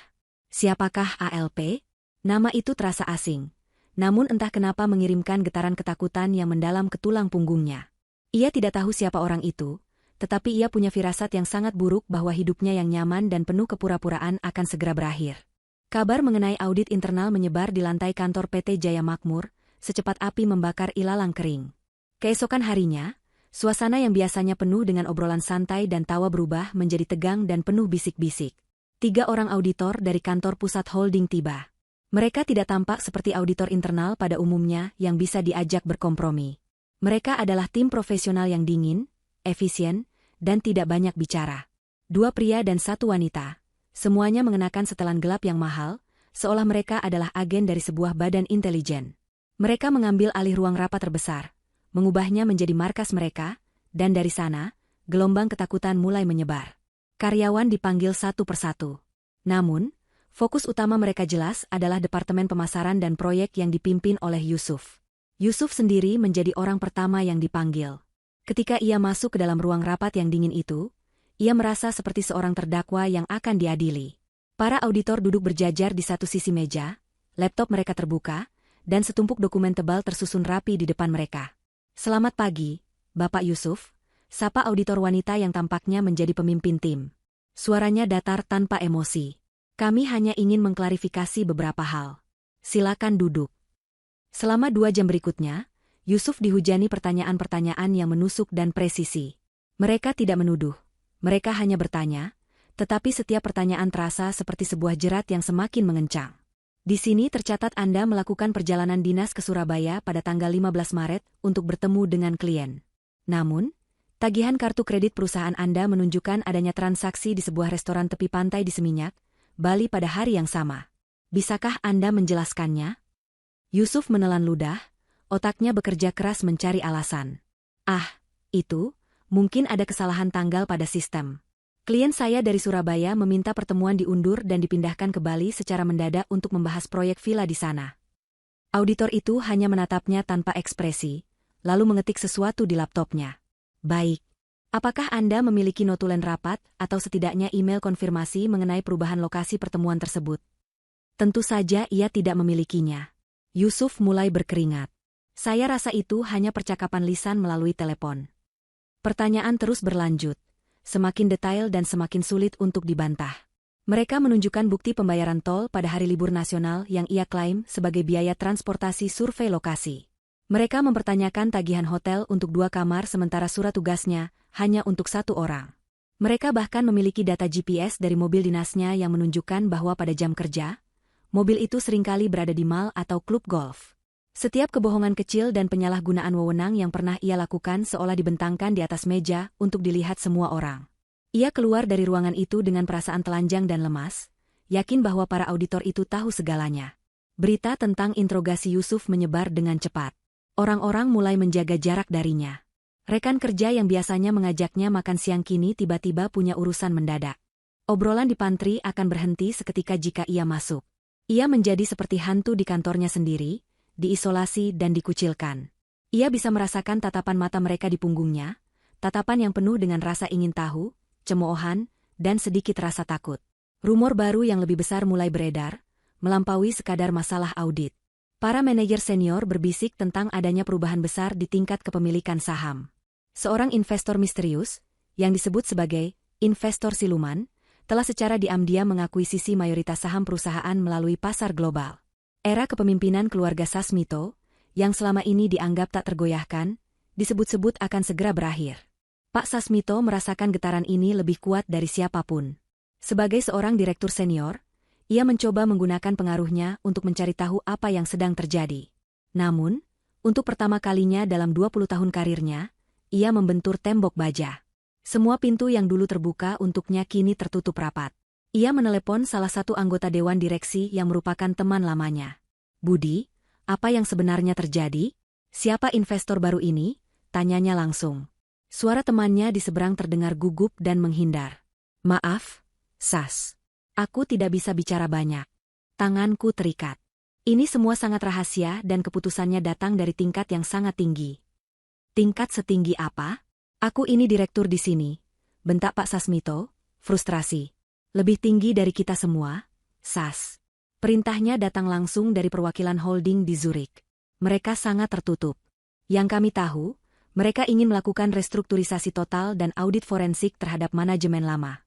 Speaker 1: Siapakah ALP? Nama itu terasa asing. Namun entah kenapa mengirimkan getaran ketakutan yang mendalam ke tulang punggungnya. Ia tidak tahu siapa orang itu, tetapi ia punya firasat yang sangat buruk bahwa hidupnya yang nyaman dan penuh kepura-puraan akan segera berakhir. Kabar mengenai audit internal menyebar di lantai kantor PT Jaya Makmur, secepat api membakar ilalang kering. Keesokan harinya, suasana yang biasanya penuh dengan obrolan santai dan tawa berubah menjadi tegang dan penuh bisik-bisik. 3 orang auditor dari kantor pusat holding tiba. Mereka tidak tampak seperti auditor internal pada umumnya yang bisa diajak berkompromi. Mereka adalah tim profesional yang dingin, efisien, dan tidak banyak bicara. 2 pria dan 1 wanita. Semuanya mengenakan setelan gelap yang mahal, seolah mereka adalah agen dari sebuah badan intelijen. Mereka mengambil alih ruang rapat terbesar, mengubahnya menjadi markas mereka, dan dari sana, gelombang ketakutan mulai menyebar. Karyawan dipanggil satu persatu. Namun, fokus utama mereka jelas adalah Departemen Pemasaran dan Proyek yang dipimpin oleh Yusuf. Yusuf sendiri menjadi orang pertama yang dipanggil. Ketika ia masuk ke dalam ruang rapat yang dingin itu, ia merasa seperti seorang terdakwa yang akan diadili. Para auditor duduk berjajar di satu sisi meja, laptop mereka terbuka, dan setumpuk dokumen tebal tersusun rapi di depan mereka. "Selamat pagi, Bapak Yusuf," sapa auditor wanita yang tampaknya menjadi pemimpin tim. Suaranya datar tanpa emosi. "Kami hanya ingin mengklarifikasi beberapa hal." Silakan duduk. Selama 2 jam berikutnya, Yusuf dihujani pertanyaan-pertanyaan yang menusuk dan presisi. Mereka tidak menuduh. Mereka hanya bertanya, tetapi setiap pertanyaan terasa seperti sebuah jerat yang semakin mengencang. Di sini tercatat Anda melakukan perjalanan dinas ke Surabaya pada tanggal 15 Maret untuk bertemu dengan klien. Namun, tagihan kartu kredit perusahaan Anda menunjukkan adanya transaksi di sebuah restoran tepi pantai di Seminyak, Bali pada hari yang sama. Bisakah Anda menjelaskannya? Yusuf menelan ludah, otaknya bekerja keras mencari alasan. Itu, mungkin ada kesalahan tanggal pada sistem. Klien saya dari Surabaya meminta pertemuan diundur dan dipindahkan ke Bali secara mendadak untuk membahas proyek villa di sana. Auditor itu hanya menatapnya tanpa ekspresi, lalu mengetik sesuatu di laptopnya. Baik. Apakah Anda memiliki notulen rapat atau setidaknya email konfirmasi mengenai perubahan lokasi pertemuan tersebut? Tentu saja ia tidak memilikinya. Yusuf mulai berkeringat. Saya rasa itu hanya percakapan lisan melalui telepon. Pertanyaan terus berlanjut, semakin detail dan semakin sulit untuk dibantah. Mereka menunjukkan bukti pembayaran tol pada hari libur nasional yang ia klaim sebagai biaya transportasi survei lokasi. Mereka mempertanyakan tagihan hotel untuk 2 kamar sementara surat tugasnya hanya untuk 1 orang. Mereka bahkan memiliki data GPS dari mobil dinasnya yang menunjukkan bahwa pada jam kerja, mobil itu seringkali berada di mall atau klub golf. Setiap kebohongan kecil dan penyalahgunaan wewenang yang pernah ia lakukan seolah dibentangkan di atas meja untuk dilihat semua orang. Ia keluar dari ruangan itu dengan perasaan telanjang dan lemas, yakin bahwa para auditor itu tahu segalanya. Berita tentang interogasi Yusuf menyebar dengan cepat. Orang-orang mulai menjaga jarak darinya. Rekan kerja yang biasanya mengajaknya makan siang kini tiba-tiba punya urusan mendadak. Obrolan di pantry akan berhenti seketika jika ia masuk. Ia menjadi seperti hantu di kantornya sendiri, diisolasi dan dikucilkan. Ia bisa merasakan tatapan mata mereka di punggungnya, tatapan yang penuh dengan rasa ingin tahu, cemoohan, dan sedikit rasa takut. Rumor baru yang lebih besar mulai beredar, melampaui sekadar masalah audit. Para manajer senior berbisik tentang adanya perubahan besar di tingkat kepemilikan saham. Seorang investor misterius, yang disebut sebagai investor siluman, telah secara diam-diam mengakuisisi mayoritas saham perusahaan melalui pasar global. Era kepemimpinan keluarga Sasmito, yang selama ini dianggap tak tergoyahkan, disebut-sebut akan segera berakhir. Pak Sasmito merasakan getaran ini lebih kuat dari siapapun. Sebagai seorang direktur senior, ia mencoba menggunakan pengaruhnya untuk mencari tahu apa yang sedang terjadi. Namun, untuk pertama kalinya dalam 20 tahun karirnya, ia membentur tembok baja. Semua pintu yang dulu terbuka untuknya kini tertutup rapat. Ia menelepon salah satu anggota dewan direksi yang merupakan teman lamanya. Budi, apa yang sebenarnya terjadi? Siapa investor baru ini? Tanyanya langsung. Suara temannya di seberang terdengar gugup dan menghindar. Maaf, Sas. Aku tidak bisa bicara banyak. Tanganku terikat. Ini semua sangat rahasia dan keputusannya datang dari tingkat yang sangat tinggi. Tingkat setinggi apa? Aku ini direktur di sini, bentak Pak Sasmito, frustrasi. Lebih tinggi dari kita semua, Sas. Perintahnya datang langsung dari perwakilan holding di Zurich. Mereka sangat tertutup. Yang kami tahu, mereka ingin melakukan restrukturisasi total dan audit forensik terhadap manajemen lama.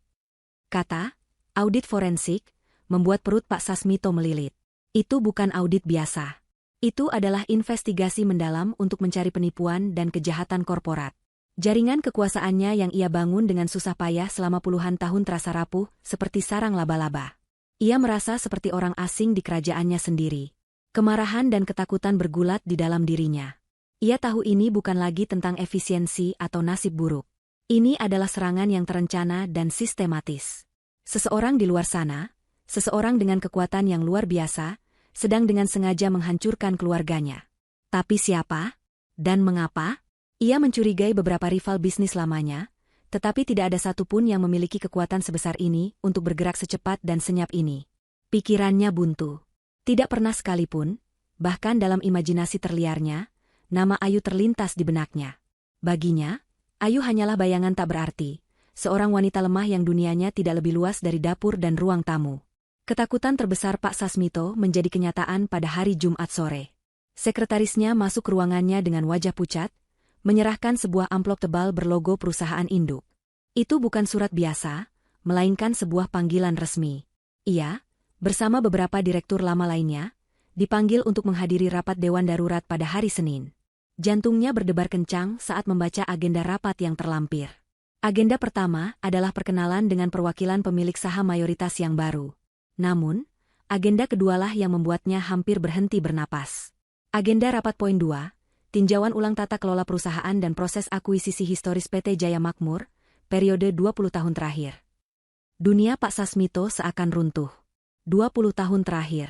Speaker 1: Kata, audit forensik, membuat perut Pak Sasmito melilit. Itu bukan audit biasa. Itu adalah investigasi mendalam untuk mencari penipuan dan kejahatan korporat. Jaringan kekuasaannya yang ia bangun dengan susah payah selama puluhan tahun terasa rapuh seperti sarang laba-laba. Ia merasa seperti orang asing di kerajaannya sendiri. Kemarahan dan ketakutan bergulat di dalam dirinya. Ia tahu ini bukan lagi tentang efisiensi atau nasib buruk. Ini adalah serangan yang terencana dan sistematis. Seseorang di luar sana, seseorang dengan kekuatan yang luar biasa, sedang dengan sengaja menghancurkan keluarganya. Tapi siapa? Dan mengapa? Ia mencurigai beberapa rival bisnis lamanya, tetapi tidak ada satupun yang memiliki kekuatan sebesar ini untuk bergerak secepat dan senyap ini. Pikirannya buntu. Tidak pernah sekalipun, bahkan dalam imajinasi terliarnya, nama Ayu terlintas di benaknya. Baginya, Ayu hanyalah bayangan tak berarti, seorang wanita lemah yang dunianya tidak lebih luas dari dapur dan ruang tamu. Ketakutan terbesar Pak Sasmito menjadi kenyataan pada hari Jumat sore. Sekretarisnya masuk ke ruangannya dengan wajah pucat, menyerahkan sebuah amplop tebal berlogo perusahaan induk. Itu bukan surat biasa, melainkan sebuah panggilan resmi. Ia, bersama beberapa direktur lama lainnya, dipanggil untuk menghadiri rapat Dewan Darurat pada hari Senin. Jantungnya berdebar kencang saat membaca agenda rapat yang terlampir. Agenda pertama adalah perkenalan dengan perwakilan pemilik saham mayoritas yang baru. Namun, agenda kedualah yang membuatnya hampir berhenti bernapas. Agenda rapat poin 2, tinjauan ulang tata kelola perusahaan dan proses akuisisi historis PT Jaya Makmur, periode 20 tahun terakhir. Dunia Pak Sasmito seakan runtuh. 20 tahun terakhir.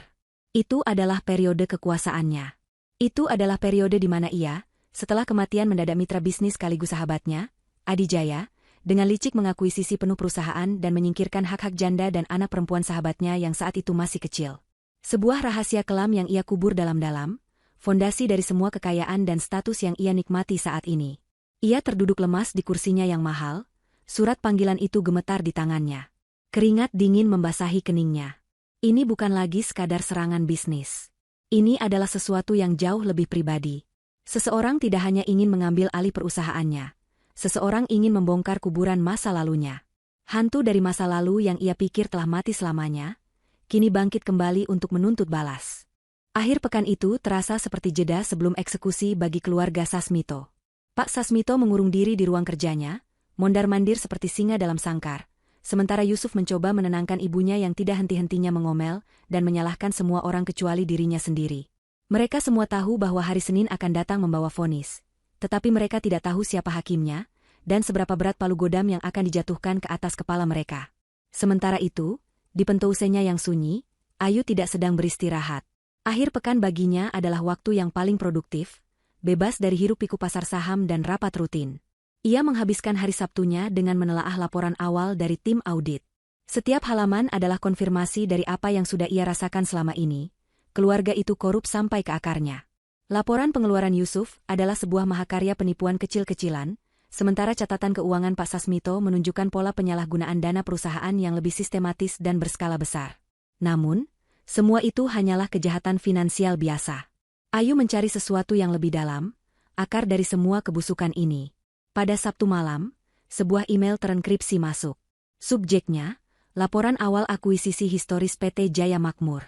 Speaker 1: Itu adalah periode kekuasaannya. Itu adalah periode di mana ia, setelah kematian mendadak mitra bisnis sekaligus sahabatnya, Adi Jaya, dengan licik mengakuisisi penuh perusahaan dan menyingkirkan hak-hak janda dan anak perempuan sahabatnya yang saat itu masih kecil. Sebuah rahasia kelam yang ia kubur dalam-dalam, fondasi dari semua kekayaan dan status yang ia nikmati saat ini. Ia terduduk lemas di kursinya yang mahal, surat panggilan itu gemetar di tangannya. Keringat dingin membasahi keningnya. Ini bukan lagi sekadar serangan bisnis. Ini adalah sesuatu yang jauh lebih pribadi. Seseorang tidak hanya ingin mengambil alih perusahaannya. Seseorang ingin membongkar kuburan masa lalunya. Hantu dari masa lalu yang ia pikir telah mati selamanya, kini bangkit kembali untuk menuntut balas. Akhir pekan itu terasa seperti jeda sebelum eksekusi bagi keluarga Sasmito. Pak Sasmito mengurung diri di ruang kerjanya, mondar-mandir seperti singa dalam sangkar. Sementara Yusuf mencoba menenangkan ibunya yang tidak henti-hentinya mengomel dan menyalahkan semua orang kecuali dirinya sendiri. Mereka semua tahu bahwa hari Senin akan datang membawa vonis. Tetapi mereka tidak tahu siapa hakimnya, dan seberapa berat palu godam yang akan dijatuhkan ke atas kepala mereka. Sementara itu, di pentousenya yang sunyi, Ayu tidak sedang beristirahat. Akhir pekan baginya adalah waktu yang paling produktif, bebas dari hiruk-pikuk pasar saham dan rapat rutin. Ia menghabiskan hari Sabtunya dengan menelaah laporan awal dari tim audit. Setiap halaman adalah konfirmasi dari apa yang sudah ia rasakan selama ini. Keluarga itu korup sampai ke akarnya. Laporan pengeluaran Yusuf adalah sebuah mahakarya penipuan kecil-kecilan, sementara catatan keuangan Pak Sasmito menunjukkan pola penyalahgunaan dana perusahaan yang lebih sistematis dan berskala besar. Namun, semua itu hanyalah kejahatan finansial biasa. Ayu mencari sesuatu yang lebih dalam, akar dari semua kebusukan ini. Pada Sabtu malam, sebuah email terenkripsi masuk. Subjeknya, laporan awal akuisisi historis PT Jaya Makmur.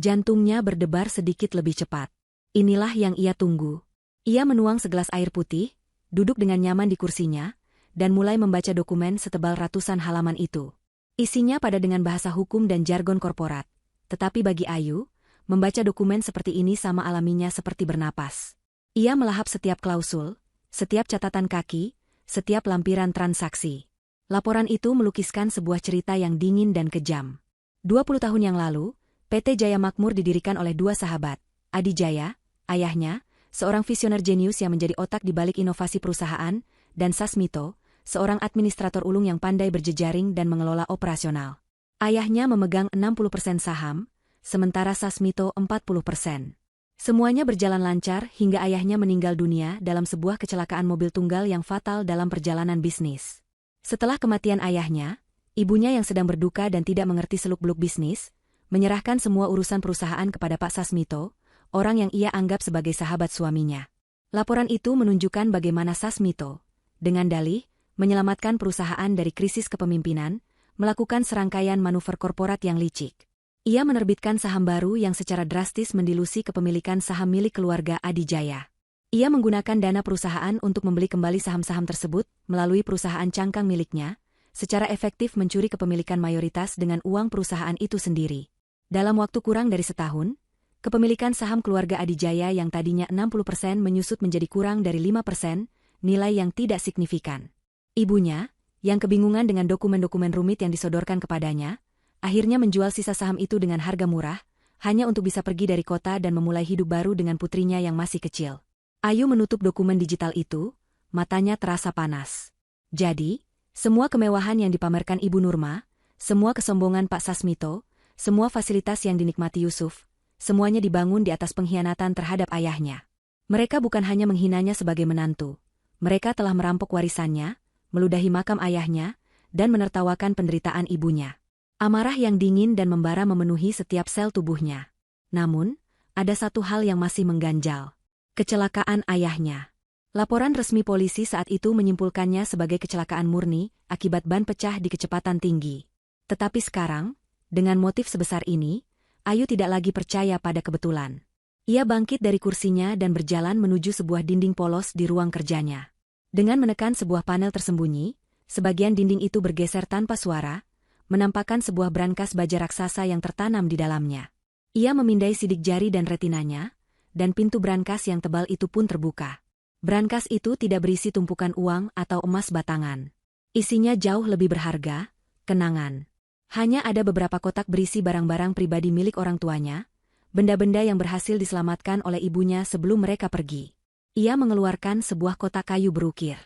Speaker 1: Jantungnya berdebar sedikit lebih cepat. Inilah yang ia tunggu. Ia menuang segelas air putih, duduk dengan nyaman di kursinya, dan mulai membaca dokumen setebal ratusan halaman itu. Isinya pada dengan bahasa hukum dan jargon korporat. Tetapi bagi Ayu, membaca dokumen seperti ini sama alaminya seperti bernapas. Ia melahap setiap klausul, setiap catatan kaki, setiap lampiran transaksi. Laporan itu melukiskan sebuah cerita yang dingin dan kejam. 20 tahun yang lalu, PT Jaya Makmur didirikan oleh dua sahabat, Adi Jaya, ayahnya, seorang visioner jenius yang menjadi otak di balik inovasi perusahaan, dan Sasmito, seorang administrator ulung yang pandai berjejaring dan mengelola operasional. Ayahnya memegang 60% saham, sementara Sasmito 40%. Semuanya berjalan lancar hingga ayahnya meninggal dunia dalam sebuah kecelakaan mobil tunggal yang fatal dalam perjalanan bisnis. Setelah kematian ayahnya, ibunya yang sedang berduka dan tidak mengerti seluk-beluk bisnis, menyerahkan semua urusan perusahaan kepada Pak Sasmito, orang yang ia anggap sebagai sahabat suaminya. Laporan itu menunjukkan bagaimana Sasmito, dengan dalih, menyelamatkan perusahaan dari krisis kepemimpinan, melakukan serangkaian manuver korporat yang licik. Ia menerbitkan saham baru yang secara drastis mendilusi kepemilikan saham milik keluarga Adi Jaya. Ia menggunakan dana perusahaan untuk membeli kembali saham-saham tersebut melalui perusahaan cangkang miliknya, secara efektif mencuri kepemilikan mayoritas dengan uang perusahaan itu sendiri. Dalam waktu kurang dari setahun, kepemilikan saham keluarga Adi Jaya yang tadinya 60% menyusut menjadi kurang dari 5%, nilai yang tidak signifikan. Ibunya, yang kebingungan dengan dokumen-dokumen rumit yang disodorkan kepadanya, akhirnya menjual sisa saham itu dengan harga murah, hanya untuk bisa pergi dari kota dan memulai hidup baru dengan putrinya yang masih kecil. Ayu menutup dokumen digital itu, matanya terasa panas. Jadi, semua kemewahan yang dipamerkan Ibu Nurma, semua kesombongan Pak Sasmito, semua fasilitas yang dinikmati Yusuf, semuanya dibangun di atas pengkhianatan terhadap ayahnya. Mereka bukan hanya menghinanya sebagai menantu, mereka telah merampok warisannya, meludahi makam ayahnya, dan menertawakan penderitaan ibunya. Amarah yang dingin dan membara memenuhi setiap sel tubuhnya. Namun, ada satu hal yang masih mengganjal. Kecelakaan ayahnya. Laporan resmi polisi saat itu menyimpulkannya sebagai kecelakaan murni akibat ban pecah di kecepatan tinggi. Tetapi sekarang, dengan motif sebesar ini, Ayu tidak lagi percaya pada kebetulan. Ia bangkit dari kursinya dan berjalan menuju sebuah dinding polos di ruang kerjanya. Dengan menekan sebuah panel tersembunyi, sebagian dinding itu bergeser tanpa suara, menampakkan sebuah brankas baja raksasa yang tertanam di dalamnya. Ia memindai sidik jari dan retinanya, dan pintu brankas yang tebal itu pun terbuka. Brankas itu tidak berisi tumpukan uang atau emas batangan. Isinya jauh lebih berharga, kenangan. Hanya ada beberapa kotak berisi barang-barang pribadi milik orang tuanya, benda-benda yang berhasil diselamatkan oleh ibunya sebelum mereka pergi. Ia mengeluarkan sebuah kotak kayu berukir.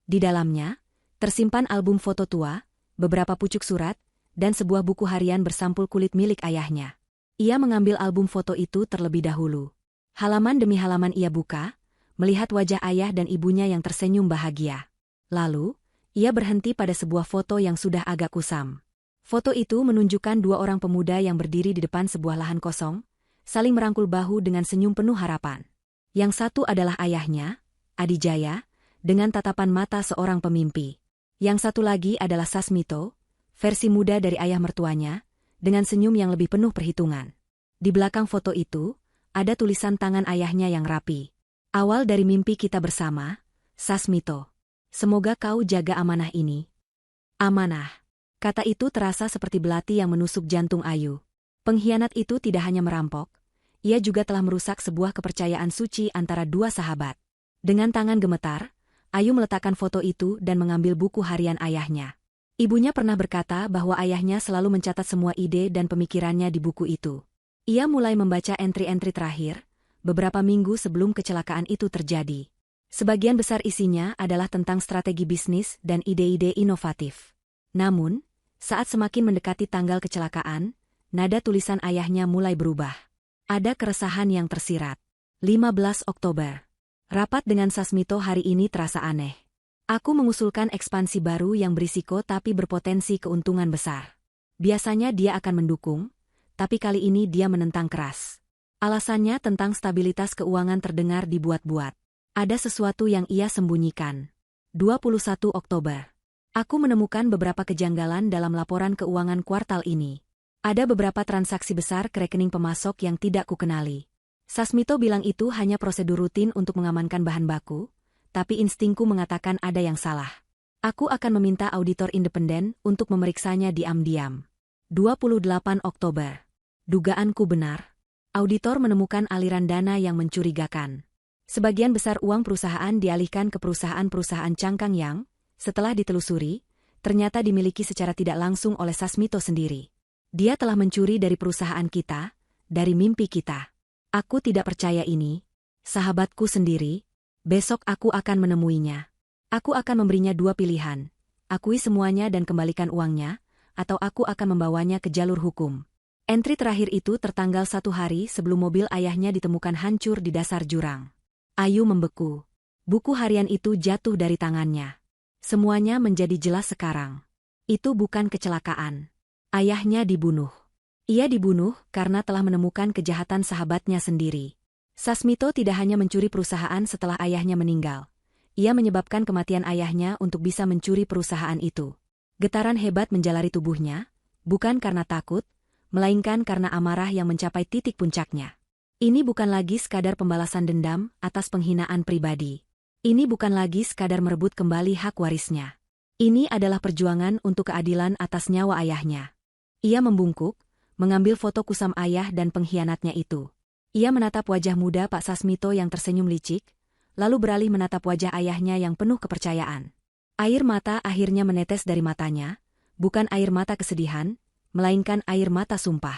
Speaker 1: Di dalamnya, tersimpan album foto tua, beberapa pucuk surat, dan sebuah buku harian bersampul kulit milik ayahnya. Ia mengambil album foto itu terlebih dahulu. Halaman demi halaman ia buka, melihat wajah ayah dan ibunya yang tersenyum bahagia. Lalu, ia berhenti pada sebuah foto yang sudah agak kusam. Foto itu menunjukkan dua orang pemuda yang berdiri di depan sebuah lahan kosong, saling merangkul bahu dengan senyum penuh harapan. Yang satu adalah ayahnya, Adijaya, dengan tatapan mata seorang pemimpi. Yang satu lagi adalah Sasmito, versi muda dari ayah mertuanya, dengan senyum yang lebih penuh perhitungan. Di belakang foto itu, ada tulisan tangan ayahnya yang rapi. Awal dari mimpi kita bersama, Sasmito. Semoga kau jaga amanah ini. Amanah. Kata itu terasa seperti belati yang menusuk jantung Ayu. Pengkhianat itu tidak hanya merampok, ia juga telah merusak sebuah kepercayaan suci antara dua sahabat. Dengan tangan gemetar, Ayu meletakkan foto itu dan mengambil buku harian ayahnya. Ibunya pernah berkata bahwa ayahnya selalu mencatat semua ide dan pemikirannya di buku itu. Ia mulai membaca entry-entry terakhir, beberapa minggu sebelum kecelakaan itu terjadi. Sebagian besar isinya adalah tentang strategi bisnis dan ide-ide inovatif. Namun, saat semakin mendekati tanggal kecelakaan, nada tulisan ayahnya mulai berubah. Ada keresahan yang tersirat. 15 Oktober. Rapat dengan Sasmito hari ini terasa aneh. Aku mengusulkan ekspansi baru yang berisiko tapi berpotensi keuntungan besar. Biasanya dia akan mendukung, tapi kali ini dia menentang keras. Alasannya tentang stabilitas keuangan terdengar dibuat-buat. Ada sesuatu yang ia sembunyikan. 21 Oktober. Aku menemukan beberapa kejanggalan dalam laporan keuangan kuartal ini. Ada beberapa transaksi besar ke rekening pemasok yang tidak kukenali. Sasmito bilang itu hanya prosedur rutin untuk mengamankan bahan baku, tapi instingku mengatakan ada yang salah. Aku akan meminta auditor independen untuk memeriksanya diam-diam. 28 Oktober. Dugaanku benar. Auditor menemukan aliran dana yang mencurigakan. Sebagian besar uang perusahaan dialihkan ke perusahaan-perusahaan cangkang yang, setelah ditelusuri, ternyata dimiliki secara tidak langsung oleh Sasmito sendiri. Dia telah mencuri dari perusahaan kita, dari mimpi kita. Aku tidak percaya ini. Sahabatku sendiri, besok aku akan menemuinya. Aku akan memberinya dua pilihan, akui semuanya dan kembalikan uangnya, atau aku akan membawanya ke jalur hukum. Entry terakhir itu tertanggal 1 hari sebelum mobil ayahnya ditemukan hancur di dasar jurang. Ayu membeku. Buku harian itu jatuh dari tangannya. Semuanya menjadi jelas sekarang. Itu bukan kecelakaan. Ayahnya dibunuh. Ia dibunuh karena telah menemukan kejahatan sahabatnya sendiri. Sasmito tidak hanya mencuri perusahaan setelah ayahnya meninggal. Ia menyebabkan kematian ayahnya untuk bisa mencuri perusahaan itu. Getaran hebat menjalari tubuhnya, bukan karena takut, melainkan karena amarah yang mencapai titik puncaknya. Ini bukan lagi sekadar pembalasan dendam atas penghinaan pribadi. Ini bukan lagi sekadar merebut kembali hak warisnya. Ini adalah perjuangan untuk keadilan atas nyawa ayahnya. Ia membungkuk, mengambil foto kusam ayah dan pengkhianatnya itu. Ia menatap wajah muda Pak Sasmito yang tersenyum licik, lalu beralih menatap wajah ayahnya yang penuh kepercayaan. Air mata akhirnya menetes dari matanya, bukan air mata kesedihan, melainkan air mata sumpah.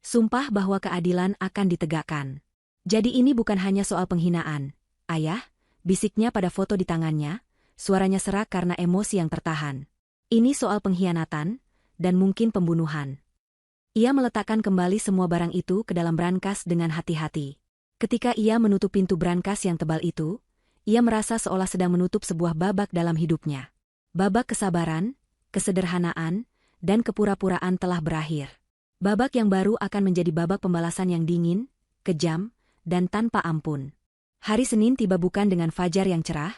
Speaker 1: Sumpah bahwa keadilan akan ditegakkan. Jadi ini bukan hanya soal penghinaan. Ayah, bisiknya pada foto di tangannya, suaranya serak karena emosi yang tertahan. Ini soal pengkhianatan, dan mungkin pembunuhan. Ia meletakkan kembali semua barang itu ke dalam brankas dengan hati-hati. Ketika ia menutup pintu brankas yang tebal itu, ia merasa seolah sedang menutup sebuah babak dalam hidupnya. Babak kesabaran, kesederhanaan, dan kepura-puraan telah berakhir. Babak yang baru akan menjadi babak pembalasan yang dingin, kejam, dan tanpa ampun. Hari Senin tiba bukan dengan fajar yang cerah,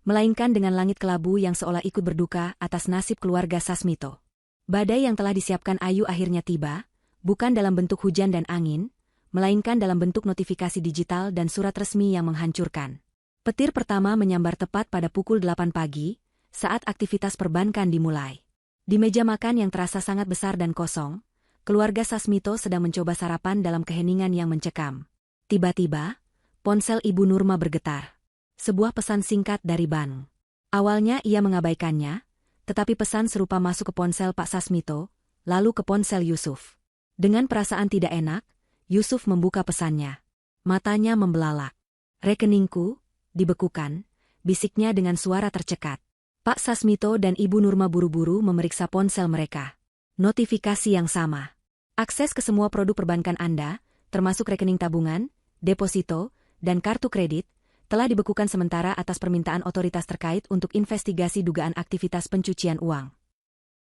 Speaker 1: melainkan dengan langit kelabu yang seolah ikut berduka atas nasib keluarga Sasmito. Badai yang telah disiapkan Ayu akhirnya tiba, bukan dalam bentuk hujan dan angin, melainkan dalam bentuk notifikasi digital dan surat resmi yang menghancurkan. Petir pertama menyambar tepat pada pukul 8 pagi, saat aktivitas perbankan dimulai. Di meja makan yang terasa sangat besar dan kosong, keluarga Sasmito sedang mencoba sarapan dalam keheningan yang mencekam. Tiba-tiba, ponsel Ibu Nurma bergetar. Sebuah pesan singkat dari bank. Awalnya ia mengabaikannya, tetapi pesan serupa masuk ke ponsel Pak Sasmito, lalu ke ponsel Yusuf. Dengan perasaan tidak enak, Yusuf membuka pesannya. Matanya membelalak. "Rekeningku," dibekukan, bisiknya dengan suara tercekat. Pak Sasmito dan Ibu Nurma buru-buru memeriksa ponsel mereka. Notifikasi yang sama. Akses ke semua produk perbankan Anda, termasuk rekening tabungan, deposito, dan kartu kredit, telah dibekukan sementara atas permintaan otoritas terkait untuk investigasi dugaan aktivitas pencucian uang.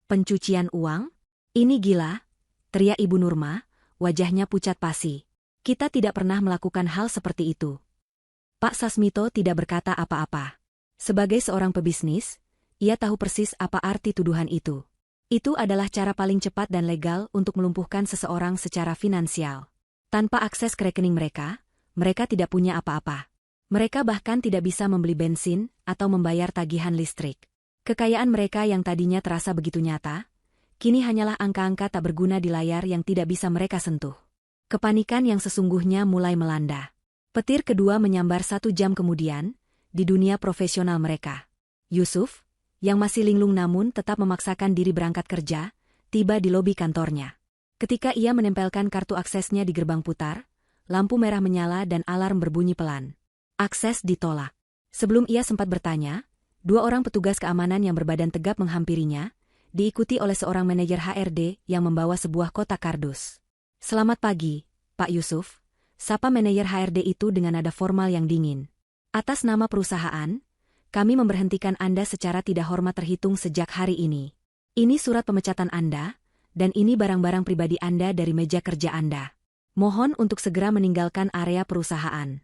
Speaker 1: Pencucian uang? Ini gila, teriak Ibu Nurma, wajahnya pucat pasi. Kita tidak pernah melakukan hal seperti itu. Pak Sasmito tidak berkata apa-apa. Sebagai seorang pebisnis, ia tahu persis apa arti tuduhan itu. Itu adalah cara paling cepat dan legal untuk melumpuhkan seseorang secara finansial. Tanpa akses ke rekening mereka, mereka tidak punya apa-apa. Mereka bahkan tidak bisa membeli bensin atau membayar tagihan listrik. Kekayaan mereka yang tadinya terasa begitu nyata, kini hanyalah angka-angka tak berguna di layar yang tidak bisa mereka sentuh. Kepanikan yang sesungguhnya mulai melanda. Petir kedua menyambar 1 jam kemudian, di dunia profesional mereka. Yusuf, yang masih linglung namun tetap memaksakan diri berangkat kerja, tiba di lobi kantornya. Ketika ia menempelkan kartu aksesnya di gerbang putar, lampu merah menyala dan alarm berbunyi pelan. Akses ditolak. Sebelum ia sempat bertanya, 2 orang petugas keamanan yang berbadan tegap menghampirinya, diikuti oleh seorang manajer HRD yang membawa sebuah kotak kardus. "Selamat pagi, Pak Yusuf," sapa manajer HRD itu dengan nada formal yang dingin. "Atas nama perusahaan, kami memberhentikan Anda secara tidak hormat terhitung sejak hari ini. Ini surat pemecatan Anda, dan ini barang-barang pribadi Anda dari meja kerja Anda. Mohon untuk segera meninggalkan area perusahaan."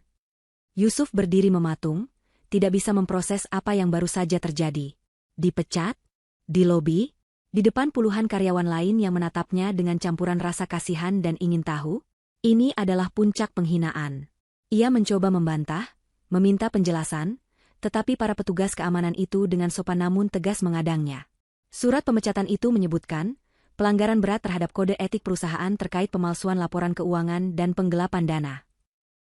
Speaker 1: Yusuf berdiri mematung, tidak bisa memproses apa yang baru saja terjadi. Dipecat? Di lobi? Di depan puluhan karyawan lain yang menatapnya dengan campuran rasa kasihan dan ingin tahu? Ini adalah puncak penghinaan. Ia mencoba membantah, meminta penjelasan, tetapi para petugas keamanan itu dengan sopan namun tegas mengadangnya. Surat pemecatan itu menyebutkan pelanggaran berat terhadap kode etik perusahaan terkait pemalsuan laporan keuangan dan penggelapan dana.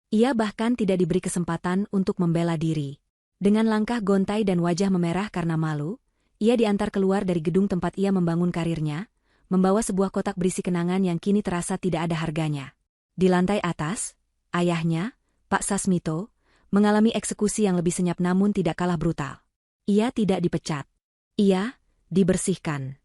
Speaker 1: Ia bahkan tidak diberi kesempatan untuk membela diri. Dengan langkah gontai dan wajah memerah karena malu, ia diantar keluar dari gedung tempat ia membangun karirnya, membawa sebuah kotak berisi kenangan yang kini terasa tidak ada harganya. Di lantai atas, ayahnya, Pak Sasmito, mengalami eksekusi yang lebih senyap namun tidak kalah brutal. Ia tidak dipecat. Ia dibersihkan.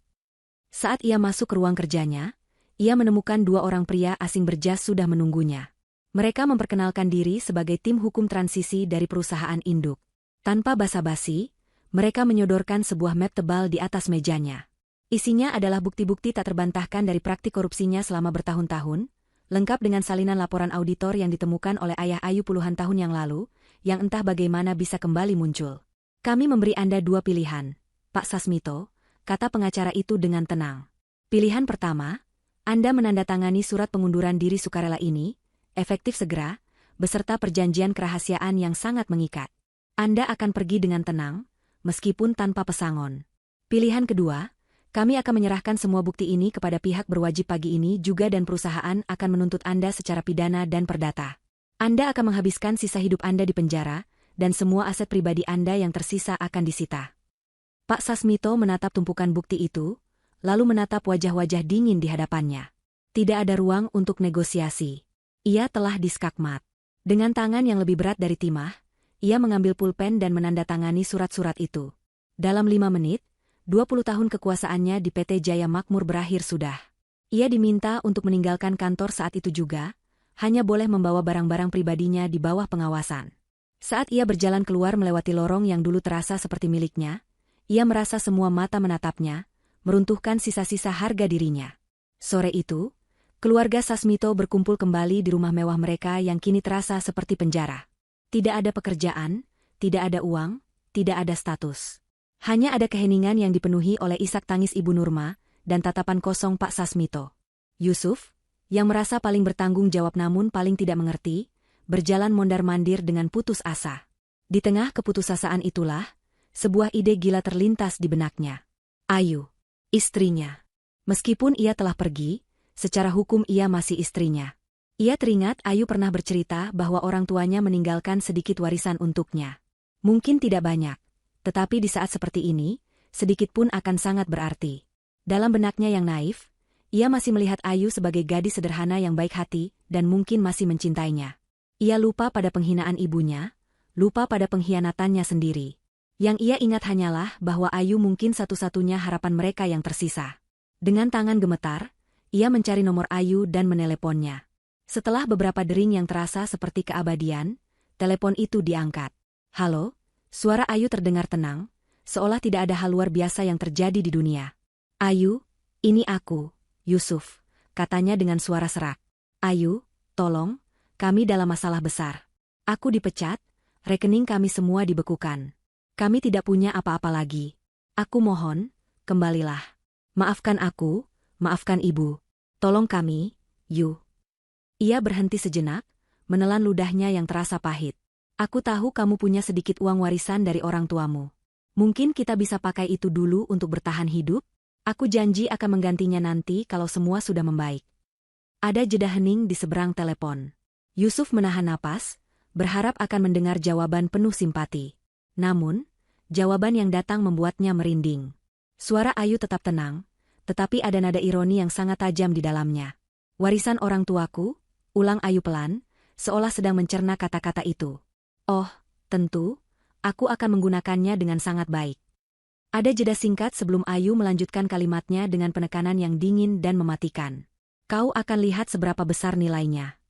Speaker 1: Saat ia masuk ke ruang kerjanya, ia menemukan 2 orang pria asing berjas sudah menunggunya. Mereka memperkenalkan diri sebagai tim hukum transisi dari perusahaan induk. Tanpa basa-basi, mereka menyodorkan sebuah map tebal di atas mejanya. Isinya adalah bukti-bukti tak terbantahkan dari praktik korupsinya selama bertahun-tahun, lengkap dengan salinan laporan auditor yang ditemukan oleh ayah Ayu puluhan tahun yang lalu, yang entah bagaimana bisa kembali muncul. "Kami memberi Anda 2 pilihan, Pak Sasmito," kata pengacara itu dengan tenang. "Pilihan pertama, Anda menandatangani surat pengunduran diri sukarela ini, efektif segera, beserta perjanjian kerahasiaan yang sangat mengikat. Anda akan pergi dengan tenang, meskipun tanpa pesangon. Pilihan kedua, kami akan menyerahkan semua bukti ini kepada pihak berwajib pagi ini juga dan perusahaan akan menuntut Anda secara pidana dan perdata. Anda akan menghabiskan sisa hidup Anda di penjara, dan semua aset pribadi Anda yang tersisa akan disita." Pak Sasmito menatap tumpukan bukti itu, lalu menatap wajah-wajah dingin di hadapannya. Tidak ada ruang untuk negosiasi. Ia telah diskakmat. Dengan tangan yang lebih berat dari timah, ia mengambil pulpen dan menandatangani surat-surat itu. Dalam 5 menit, 20 tahun kekuasaannya di PT Jaya Makmur berakhir sudah. Ia diminta untuk meninggalkan kantor saat itu juga, hanya boleh membawa barang-barang pribadinya di bawah pengawasan. Saat ia berjalan keluar melewati lorong yang dulu terasa seperti miliknya, ia merasa semua mata menatapnya, meruntuhkan sisa-sisa harga dirinya. Sore itu, keluarga Sasmito berkumpul kembali di rumah mewah mereka yang kini terasa seperti penjara. Tidak ada pekerjaan, tidak ada uang, tidak ada status. Hanya ada keheningan yang dipenuhi oleh isak tangis Ibu Nurma dan tatapan kosong Pak Sasmito. "Yusuf," yang merasa paling bertanggung jawab namun paling tidak mengerti, berjalan mondar-mandir dengan putus asa. Di tengah keputusasaan itulah, sebuah ide gila terlintas di benaknya. Ayu, istrinya. Meskipun ia telah pergi, secara hukum ia masih istrinya. Ia teringat Ayu pernah bercerita bahwa orang tuanya meninggalkan sedikit warisan untuknya. Mungkin tidak banyak, tetapi di saat seperti ini, sedikit pun akan sangat berarti. Dalam benaknya yang naif, ia masih melihat Ayu sebagai gadis sederhana yang baik hati dan mungkin masih mencintainya. Ia lupa pada penghinaan ibunya, lupa pada pengkhianatannya sendiri. Yang ia ingat hanyalah bahwa Ayu mungkin satu-satunya harapan mereka yang tersisa. Dengan tangan gemetar, ia mencari nomor Ayu dan meneleponnya. Setelah beberapa dering yang terasa seperti keabadian, telepon itu diangkat. Halo, suara Ayu terdengar tenang, seolah tidak ada hal luar biasa yang terjadi di dunia. Ayu, ini aku, Yusuf, katanya dengan suara serak. Ayu, tolong, kami dalam masalah besar. Aku dipecat, rekening kami semua dibekukan. Kami tidak punya apa-apa lagi. Aku mohon, kembalilah. Maafkan aku, maafkan ibu. Tolong kami, Yu. Ia berhenti sejenak, menelan ludahnya yang terasa pahit. Aku tahu kamu punya sedikit uang warisan dari orang tuamu. Mungkin kita bisa pakai itu dulu untuk bertahan hidup? Aku janji akan menggantinya nanti kalau semua sudah membaik. Ada jeda hening di seberang telepon. Yusuf menahan napas, berharap akan mendengar jawaban penuh simpati. Namun, jawaban yang datang membuatnya merinding. Suara Ayu tetap tenang, tetapi ada nada ironi yang sangat tajam di dalamnya. Warisan orang tuaku, ulang Ayu pelan, seolah sedang mencerna kata-kata itu. Oh, tentu, aku akan menggunakannya dengan sangat baik. Ada jeda singkat sebelum Ayu melanjutkan kalimatnya dengan penekanan yang dingin dan mematikan. Kau akan lihat seberapa besar nilainya.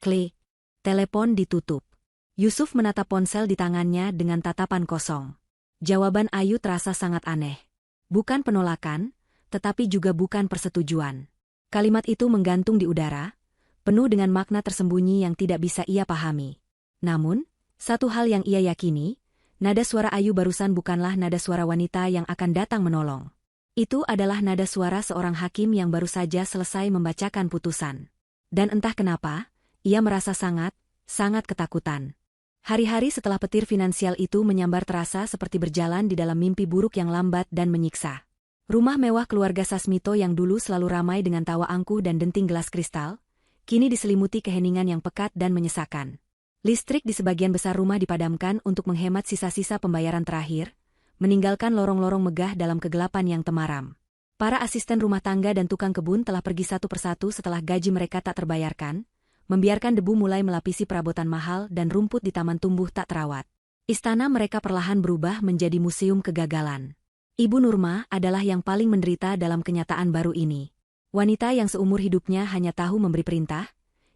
Speaker 1: Klik. Telepon ditutup. Yusuf menatap ponsel di tangannya dengan tatapan kosong. Jawaban Ayu terasa sangat aneh. Bukan penolakan, tetapi juga bukan persetujuan. Kalimat itu menggantung di udara, penuh dengan makna tersembunyi yang tidak bisa ia pahami. Namun, satu hal yang ia yakini, nada suara Ayu barusan bukanlah nada suara wanita yang akan datang menolong. Itu adalah nada suara seorang hakim yang baru saja selesai membacakan putusan. Dan entah kenapa, ia merasa sangat ketakutan. Hari-hari setelah petir finansial itu menyambar terasa seperti berjalan di dalam mimpi buruk yang lambat dan menyiksa. Rumah mewah keluarga Sasmito yang dulu selalu ramai dengan tawa angkuh dan denting gelas kristal, kini diselimuti keheningan yang pekat dan menyesakan. Listrik di sebagian besar rumah dipadamkan untuk menghemat sisa-sisa pembayaran terakhir, meninggalkan lorong-lorong megah dalam kegelapan yang temaram. Para asisten rumah tangga dan tukang kebun telah pergi satu persatu setelah gaji mereka tak terbayarkan, membiarkan debu mulai melapisi perabotan mahal dan rumput di taman tumbuh tak terawat. Istana mereka perlahan berubah menjadi museum kegagalan. Ibu Nurma adalah yang paling menderita dalam kenyataan baru ini. Wanita yang seumur hidupnya hanya tahu memberi perintah,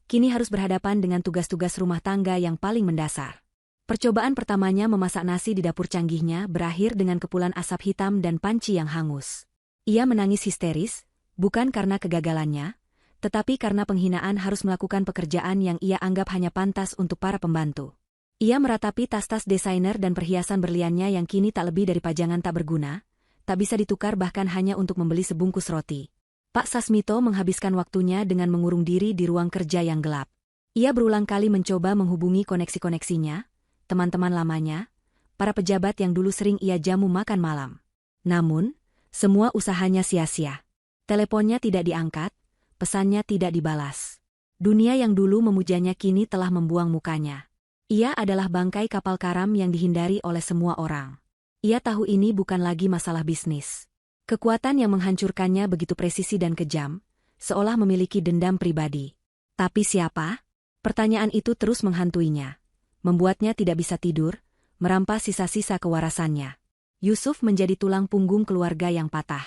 Speaker 1: kini harus berhadapan dengan tugas-tugas rumah tangga yang paling mendasar. Percobaan pertamanya memasak nasi di dapur canggihnya berakhir dengan kepulan asap hitam dan panci yang hangus. Ia menangis histeris, bukan karena kegagalannya, tetapi karena penghinaan harus melakukan pekerjaan yang ia anggap hanya pantas untuk para pembantu. Ia meratapi tas-tas desainer dan perhiasan berliannya yang kini tak lebih dari pajangan tak berguna, tak bisa ditukar bahkan hanya untuk membeli sebungkus roti. Pak Sasmito menghabiskan waktunya dengan mengurung diri di ruang kerja yang gelap. Ia berulang kali mencoba menghubungi koneksi-koneksinya, teman-teman lamanya, para pejabat yang dulu sering ia jamu makan malam. Namun, semua usahanya sia-sia. Teleponnya tidak diangkat, pesannya tidak dibalas. Dunia yang dulu memujanya kini telah membuang mukanya. Ia adalah bangkai kapal karam yang dihindari oleh semua orang. Ia tahu ini bukan lagi masalah bisnis. Kekuatan yang menghancurkannya begitu presisi dan kejam, seolah memiliki dendam pribadi. Tapi siapa? Pertanyaan itu terus menghantuinya. Membuatnya tidak bisa tidur, merampas sisa-sisa kewarasannya. Yusuf menjadi tulang punggung keluarga yang patah.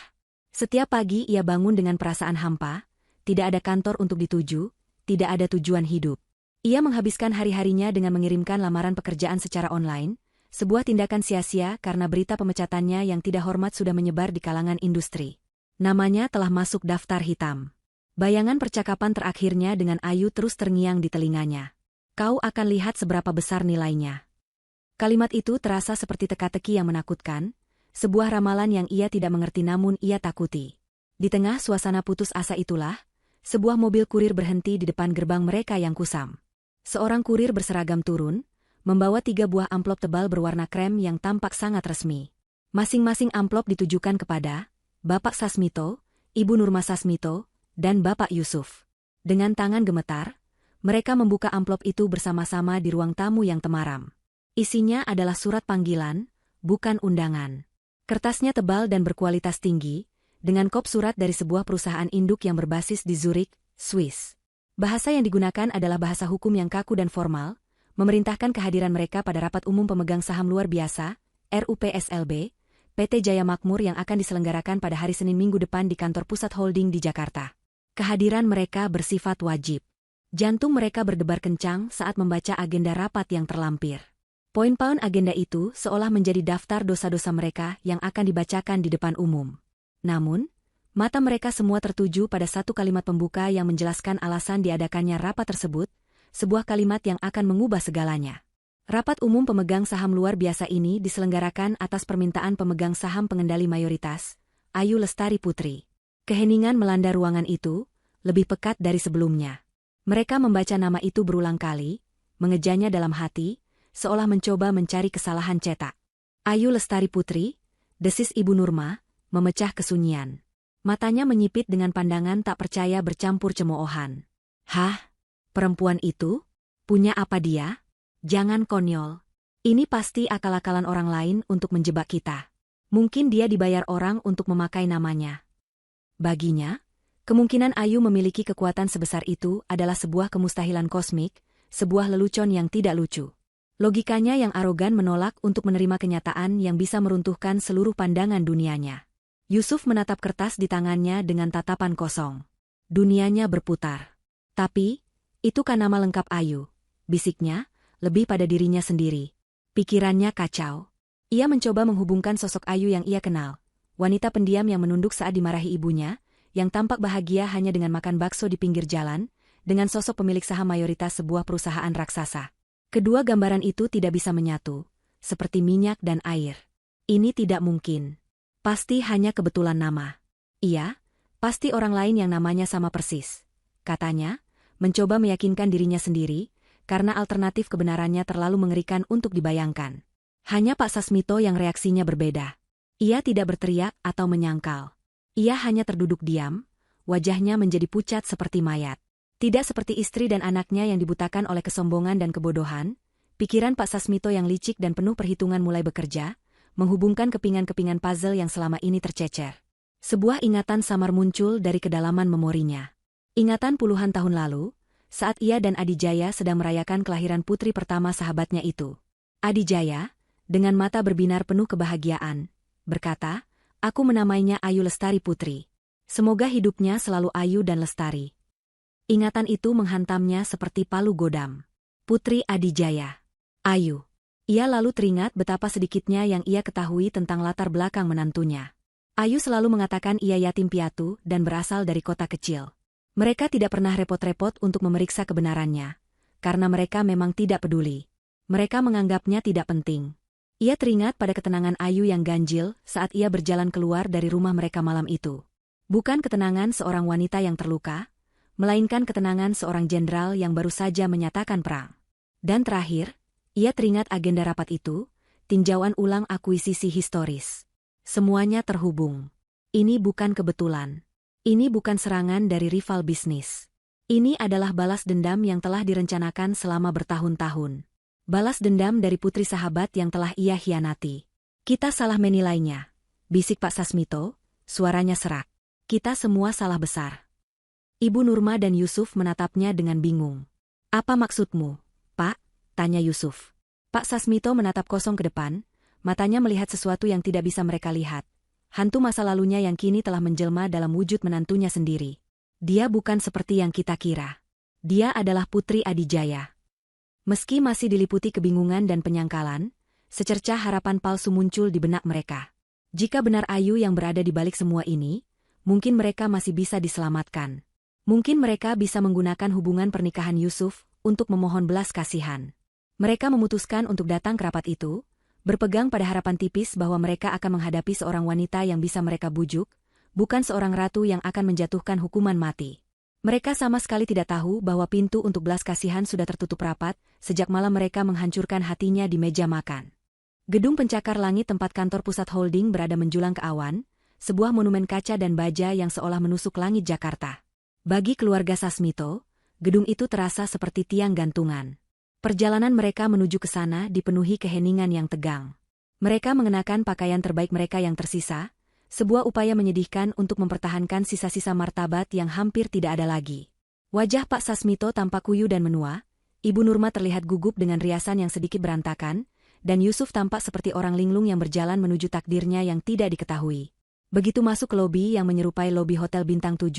Speaker 1: Setiap pagi ia bangun dengan perasaan hampa, tidak ada kantor untuk dituju, tidak ada tujuan hidup. Ia menghabiskan hari-harinya dengan mengirimkan lamaran pekerjaan secara online, sebuah tindakan sia-sia karena berita pemecatannya yang tidak hormat sudah menyebar di kalangan industri. Namanya telah masuk daftar hitam. Bayangan percakapan terakhirnya dengan Ayu terus terngiang di telinganya. Kau akan lihat seberapa besar nilainya. Kalimat itu terasa seperti teka-teki yang menakutkan, sebuah ramalan yang ia tidak mengerti namun ia takuti. Di tengah suasana putus asa itulah, Sebuah mobil kurir berhenti di depan gerbang mereka yang kusam. Seorang kurir berseragam turun, membawa 3 buah amplop tebal berwarna krem yang tampak sangat resmi. Masing-masing amplop ditujukan kepada Bapak Sasmito, Ibu Nurma Sasmito, dan Bapak Yusuf. Dengan tangan gemetar, mereka membuka amplop itu bersama-sama di ruang tamu yang temaram. Isinya adalah surat panggilan, bukan undangan. Kertasnya tebal dan berkualitas tinggi, dengan kop surat dari sebuah perusahaan induk yang berbasis di Zurich, Swiss. Bahasa yang digunakan adalah bahasa hukum yang kaku dan formal, memerintahkan kehadiran mereka pada rapat umum pemegang saham luar biasa, RUPSLB, PT Jaya Makmur yang akan diselenggarakan pada hari Senin minggu depan di kantor pusat holding di Jakarta. Kehadiran mereka bersifat wajib. Jantung mereka berdebar kencang saat membaca agenda rapat yang terlampir. Poin-poin agenda itu seolah menjadi daftar dosa-dosa mereka yang akan dibacakan di depan umum. Namun, mata mereka semua tertuju pada satu kalimat pembuka yang menjelaskan alasan diadakannya rapat tersebut, sebuah kalimat yang akan mengubah segalanya. Rapat umum pemegang saham luar biasa ini diselenggarakan atas permintaan pemegang saham pengendali mayoritas, Ayu Lestari Putri. Keheningan melanda ruangan itu, lebih pekat dari sebelumnya. Mereka membaca nama itu berulang kali, mengejanya dalam hati, seolah mencoba mencari kesalahan cetak. Ayu Lestari Putri, desis Ibu Nurma, memecah kesunyian. Matanya menyipit dengan pandangan tak percaya bercampur cemoohan. Hah? Perempuan itu? Punya apa dia? Jangan konyol. Ini pasti akal-akalan orang lain untuk menjebak kita. Mungkin dia dibayar orang untuk memakai namanya. Baginya, kemungkinan Ayu memiliki kekuatan sebesar itu adalah sebuah kemustahilan kosmik, sebuah lelucon yang tidak lucu. Logikanya yang arogan menolak untuk menerima kenyataan yang bisa meruntuhkan seluruh pandangan dunianya. Yusuf menatap kertas di tangannya dengan tatapan kosong. Dunianya berputar. Tapi, itu kan nama lengkap Ayu, bisiknya, lebih pada dirinya sendiri. Pikirannya kacau. Ia mencoba menghubungkan sosok Ayu yang ia kenal, wanita pendiam yang menunduk saat dimarahi ibunya, yang tampak bahagia hanya dengan makan bakso di pinggir jalan, dengan sosok pemilik saham mayoritas sebuah perusahaan raksasa. Kedua gambaran itu tidak bisa menyatu, seperti minyak dan air. Ini tidak mungkin. Pasti hanya kebetulan nama. Iya, pasti orang lain yang namanya sama persis. Katanya, mencoba meyakinkan dirinya sendiri, karena alternatif kebenarannya terlalu mengerikan untuk dibayangkan. Hanya Pak Sasmito yang reaksinya berbeda. Ia tidak berteriak atau menyangkal. Ia hanya terduduk diam, wajahnya menjadi pucat seperti mayat. Tidak seperti istri dan anaknya yang dibutakan oleh kesombongan dan kebodohan, pikiran Pak Sasmito yang licik dan penuh perhitungan mulai bekerja, menghubungkan kepingan-kepingan puzzle yang selama ini tercecer. Sebuah ingatan samar muncul dari kedalaman memorinya. Ingatan puluhan tahun lalu, saat ia dan Adijaya sedang merayakan kelahiran putri pertama sahabatnya itu. Adijaya, dengan mata berbinar penuh kebahagiaan, berkata, "Aku menamainya Ayu Lestari Putri. Semoga hidupnya selalu ayu dan lestari." Ingatan itu menghantamnya seperti palu godam. Putri Adijaya. Ayu. Ia lalu teringat betapa sedikitnya yang ia ketahui tentang latar belakang menantunya. Ayu selalu mengatakan ia yatim piatu dan berasal dari kota kecil. Mereka tidak pernah repot-repot untuk memeriksa kebenarannya, karena mereka memang tidak peduli. Mereka menganggapnya tidak penting. Ia teringat pada ketenangan Ayu yang ganjil saat ia berjalan keluar dari rumah mereka malam itu. Bukan ketenangan seorang wanita yang terluka, melainkan ketenangan seorang jenderal yang baru saja menyatakan perang. Dan terakhir, ia teringat agenda rapat itu, tinjauan ulang akuisisi historis. Semuanya terhubung. Ini bukan kebetulan. Ini bukan serangan dari rival bisnis. Ini adalah balas dendam yang telah direncanakan selama bertahun-tahun. Balas dendam dari putri sahabat yang telah ia hianati. Kita salah menilainya, bisik Pak Sasmito, suaranya serak. Kita semua salah besar. Ibu Nurma dan Yusuf menatapnya dengan bingung. Apa maksudmu, Pak? Tanya Yusuf. Pak Sasmito menatap kosong ke depan, matanya melihat sesuatu yang tidak bisa mereka lihat. Hantu masa lalunya yang kini telah menjelma dalam wujud menantunya sendiri. Dia bukan seperti yang kita kira. Dia adalah Putri Adijaya. Meski masih diliputi kebingungan dan penyangkalan, secercah harapan palsu muncul di benak mereka. Jika benar Ayu yang berada di balik semua ini, mungkin mereka masih bisa diselamatkan. Mungkin mereka bisa menggunakan hubungan pernikahan Yusuf untuk memohon belas kasihan. Mereka memutuskan untuk datang ke rapat itu, berpegang pada harapan tipis bahwa mereka akan menghadapi seorang wanita yang bisa mereka bujuk, bukan seorang ratu yang akan menjatuhkan hukuman mati. Mereka sama sekali tidak tahu bahwa pintu untuk belas kasihan sudah tertutup rapat, sejak malam mereka menghancurkan hatinya di meja makan. Gedung pencakar langit tempat kantor pusat holding berada menjulang ke awan, sebuah monumen kaca dan baja yang seolah menusuk langit Jakarta. Bagi keluarga Sasmito, gedung itu terasa seperti tiang gantungan. Perjalanan mereka menuju ke sana dipenuhi keheningan yang tegang. Mereka mengenakan pakaian terbaik mereka yang tersisa, sebuah upaya menyedihkan untuk mempertahankan sisa-sisa martabat yang hampir tidak ada lagi. Wajah Pak Sasmito tampak kuyu dan menua, Ibu Nurma terlihat gugup dengan riasan yang sedikit berantakan, dan Yusuf tampak seperti orang linglung yang berjalan menuju takdirnya yang tidak diketahui. Begitu masuk ke lobi yang menyerupai lobi Hotel Bintang 7,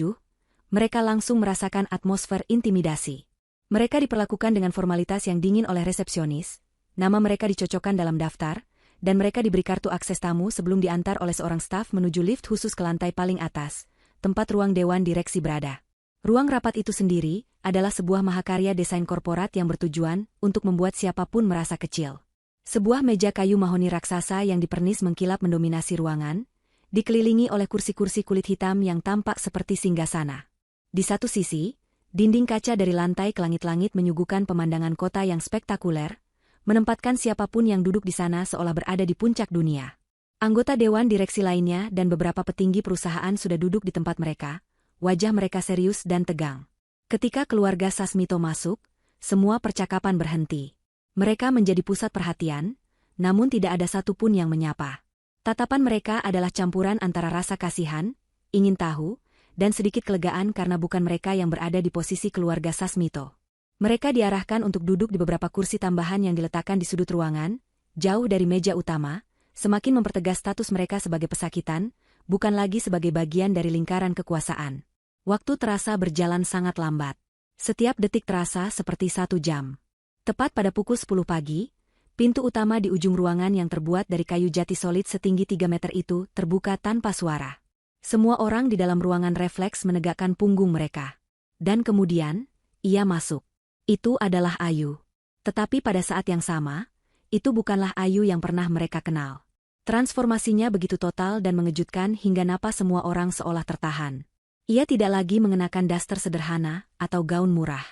Speaker 1: mereka langsung merasakan atmosfer intimidasi. Mereka diperlakukan dengan formalitas yang dingin oleh resepsionis, nama mereka dicocokkan dalam daftar, dan mereka diberi kartu akses tamu sebelum diantar oleh seorang staf menuju lift khusus ke lantai paling atas, tempat ruang dewan direksi berada. Ruang rapat itu sendiri adalah sebuah mahakarya desain korporat yang bertujuan untuk membuat siapapun merasa kecil. Sebuah meja kayu mahoni raksasa yang dipernis mengkilap mendominasi ruangan, dikelilingi oleh kursi-kursi kulit hitam yang tampak seperti singgasana. Di satu sisi, dinding kaca dari lantai ke langit-langit menyuguhkan pemandangan kota yang spektakuler, menempatkan siapapun yang duduk di sana seolah berada di puncak dunia. Anggota dewan direksi lainnya dan beberapa petinggi perusahaan sudah duduk di tempat mereka, wajah mereka serius dan tegang. Ketika keluarga Sasmito masuk, semua percakapan berhenti. Mereka menjadi pusat perhatian, namun tidak ada satupun yang menyapa. Tatapan mereka adalah campuran antara rasa kasihan, ingin tahu, dan sedikit kelegaan karena bukan mereka yang berada di posisi keluarga Sasmito. Mereka diarahkan untuk duduk di beberapa kursi tambahan yang diletakkan di sudut ruangan, jauh dari meja utama, semakin mempertegas status mereka sebagai pesakitan, bukan lagi sebagai bagian dari lingkaran kekuasaan. Waktu terasa berjalan sangat lambat. Setiap detik terasa seperti 1 jam. Tepat pada pukul 10 pagi, pintu utama di ujung ruangan yang terbuat dari kayu jati solid setinggi 3 meter itu terbuka tanpa suara. Semua orang di dalam ruangan refleks menegakkan punggung mereka. Dan kemudian, ia masuk. Itu adalah Ayu. Tetapi pada saat yang sama, itu bukanlah Ayu yang pernah mereka kenal. Transformasinya begitu total dan mengejutkan hingga napas semua orang seolah tertahan. Ia tidak lagi mengenakan daster sederhana atau gaun murah.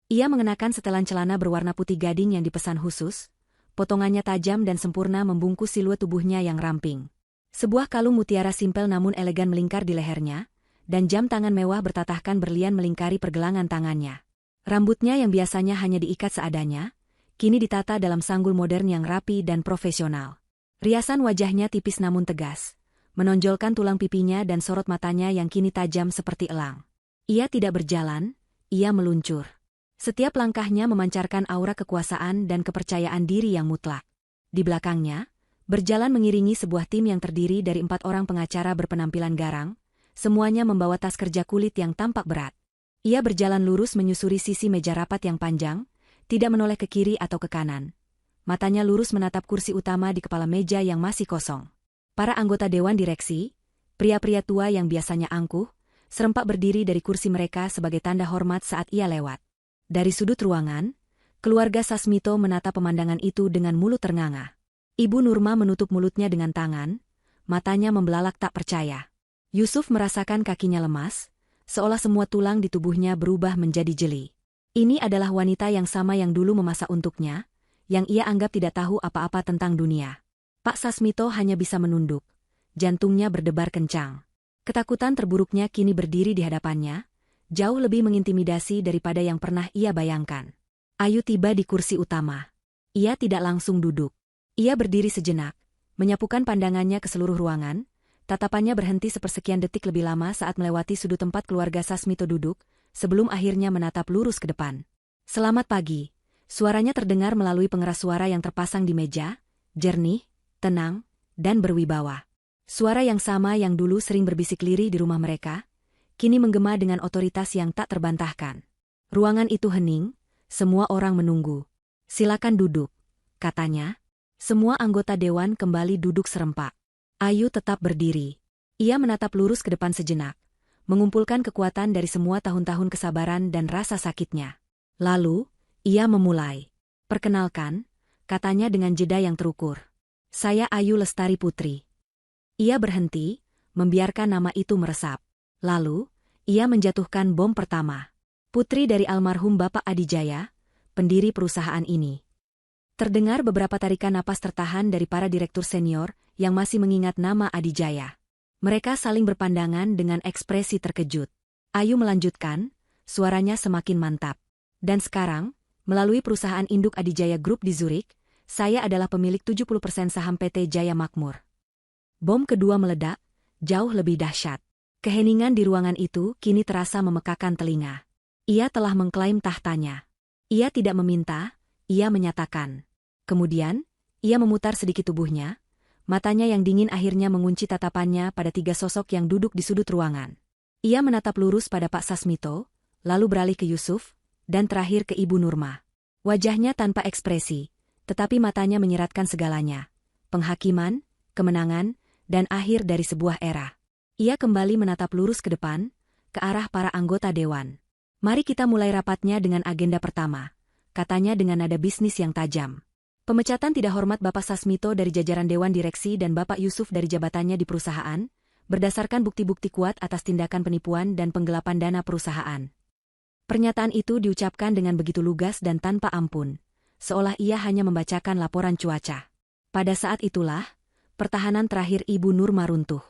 Speaker 1: Ia mengenakan setelan celana berwarna putih gading yang dipesan khusus, potongannya tajam dan sempurna membungkus siluet tubuhnya yang ramping. Sebuah kalung mutiara simpel namun elegan melingkar di lehernya, dan jam tangan mewah bertatahkan berlian melingkari pergelangan tangannya. Rambutnya yang biasanya hanya diikat seadanya, kini ditata dalam sanggul modern yang rapi dan profesional. Riasan wajahnya tipis namun tegas, menonjolkan tulang pipinya dan sorot matanya yang kini tajam seperti elang. Ia tidak berjalan, ia meluncur. Setiap langkahnya memancarkan aura kekuasaan dan kepercayaan diri yang mutlak. Di belakangnya, berjalan mengiringi sebuah tim yang terdiri dari 4 orang pengacara berpenampilan garang, semuanya membawa tas kerja kulit yang tampak berat. Ia berjalan lurus menyusuri sisi meja rapat yang panjang, tidak menoleh ke kiri atau ke kanan. Matanya lurus menatap kursi utama di kepala meja yang masih kosong. Para anggota dewan direksi, pria-pria tua yang biasanya angkuh, serempak berdiri dari kursi mereka sebagai tanda hormat saat ia lewat. Dari sudut ruangan, keluarga Sasmito menatap pemandangan itu dengan mulut ternganga. Ibu Nurma menutup mulutnya dengan tangan, matanya membelalak tak percaya. Yusuf merasakan kakinya lemas, seolah semua tulang di tubuhnya berubah menjadi jeli. Ini adalah wanita yang sama yang dulu memasak untuknya, yang ia anggap tidak tahu apa-apa tentang dunia. Pak Sasmito hanya bisa menunduk. Jantungnya berdebar kencang. Ketakutan terburuknya kini berdiri di hadapannya, jauh lebih mengintimidasi daripada yang pernah ia bayangkan. Ayu tiba di kursi utama. Ia tidak langsung duduk. Ia berdiri sejenak, menyapukan pandangannya ke seluruh ruangan. Tatapannya berhenti sepersekian detik lebih lama saat melewati sudut tempat keluarga Sasmito duduk, sebelum akhirnya menatap lurus ke depan. "Selamat pagi." Suaranya terdengar melalui pengeras suara yang terpasang di meja, jernih, tenang, dan berwibawa. Suara yang sama yang dulu sering berbisik lirih di rumah mereka, kini menggema dengan otoritas yang tak terbantahkan. Ruangan itu hening, semua orang menunggu. "Silakan duduk," katanya. Semua anggota dewan kembali duduk serempak. Ayu tetap berdiri. Ia menatap lurus ke depan sejenak, mengumpulkan kekuatan dari semua tahun-tahun kesabaran dan rasa sakitnya. Lalu, ia memulai. "Perkenalkan," katanya dengan jeda yang terukur. "Saya Ayu Lestari Putri." Ia berhenti, membiarkan nama itu meresap. Lalu, Ia menjatuhkan bom pertama. Putri dari almarhum Bapak Adijaya, pendiri perusahaan ini. Terdengar beberapa tarikan napas tertahan dari para direktur senior yang masih mengingat nama Adijaya. Mereka saling berpandangan dengan ekspresi terkejut. Ayu melanjutkan, suaranya semakin mantap. Dan sekarang, melalui perusahaan induk Adijaya Group di Zurich, saya adalah pemilik 70% saham PT Jaya Makmur. Bom kedua meledak, jauh lebih dahsyat. Keheningan di ruangan itu kini terasa memekakan telinga. Ia telah mengklaim tahtanya. Ia tidak meminta, ia menyatakan. Kemudian, ia memutar sedikit tubuhnya, matanya yang dingin akhirnya mengunci tatapannya pada tiga sosok yang duduk di sudut ruangan. Ia menatap lurus pada Pak Sasmito, lalu beralih ke Yusuf, dan terakhir ke Ibu Nurma. Wajahnya tanpa ekspresi, tetapi matanya menyiratkan segalanya. Penghakiman, kemenangan, dan akhir dari sebuah era. Ia kembali menatap lurus ke depan, ke arah para anggota dewan. Mari kita mulai rapatnya dengan agenda pertama, katanya dengan nada bisnis yang tajam. Pemecatan tidak hormat Bapak Sasmito dari jajaran Dewan Direksi dan Bapak Yusuf dari jabatannya di perusahaan, berdasarkan bukti-bukti kuat atas tindakan penipuan dan penggelapan dana perusahaan. Pernyataan itu diucapkan dengan begitu lugas dan tanpa ampun, seolah ia hanya membacakan laporan cuaca. Pada saat itulah, pertahanan terakhir Ibu Nurma runtuh.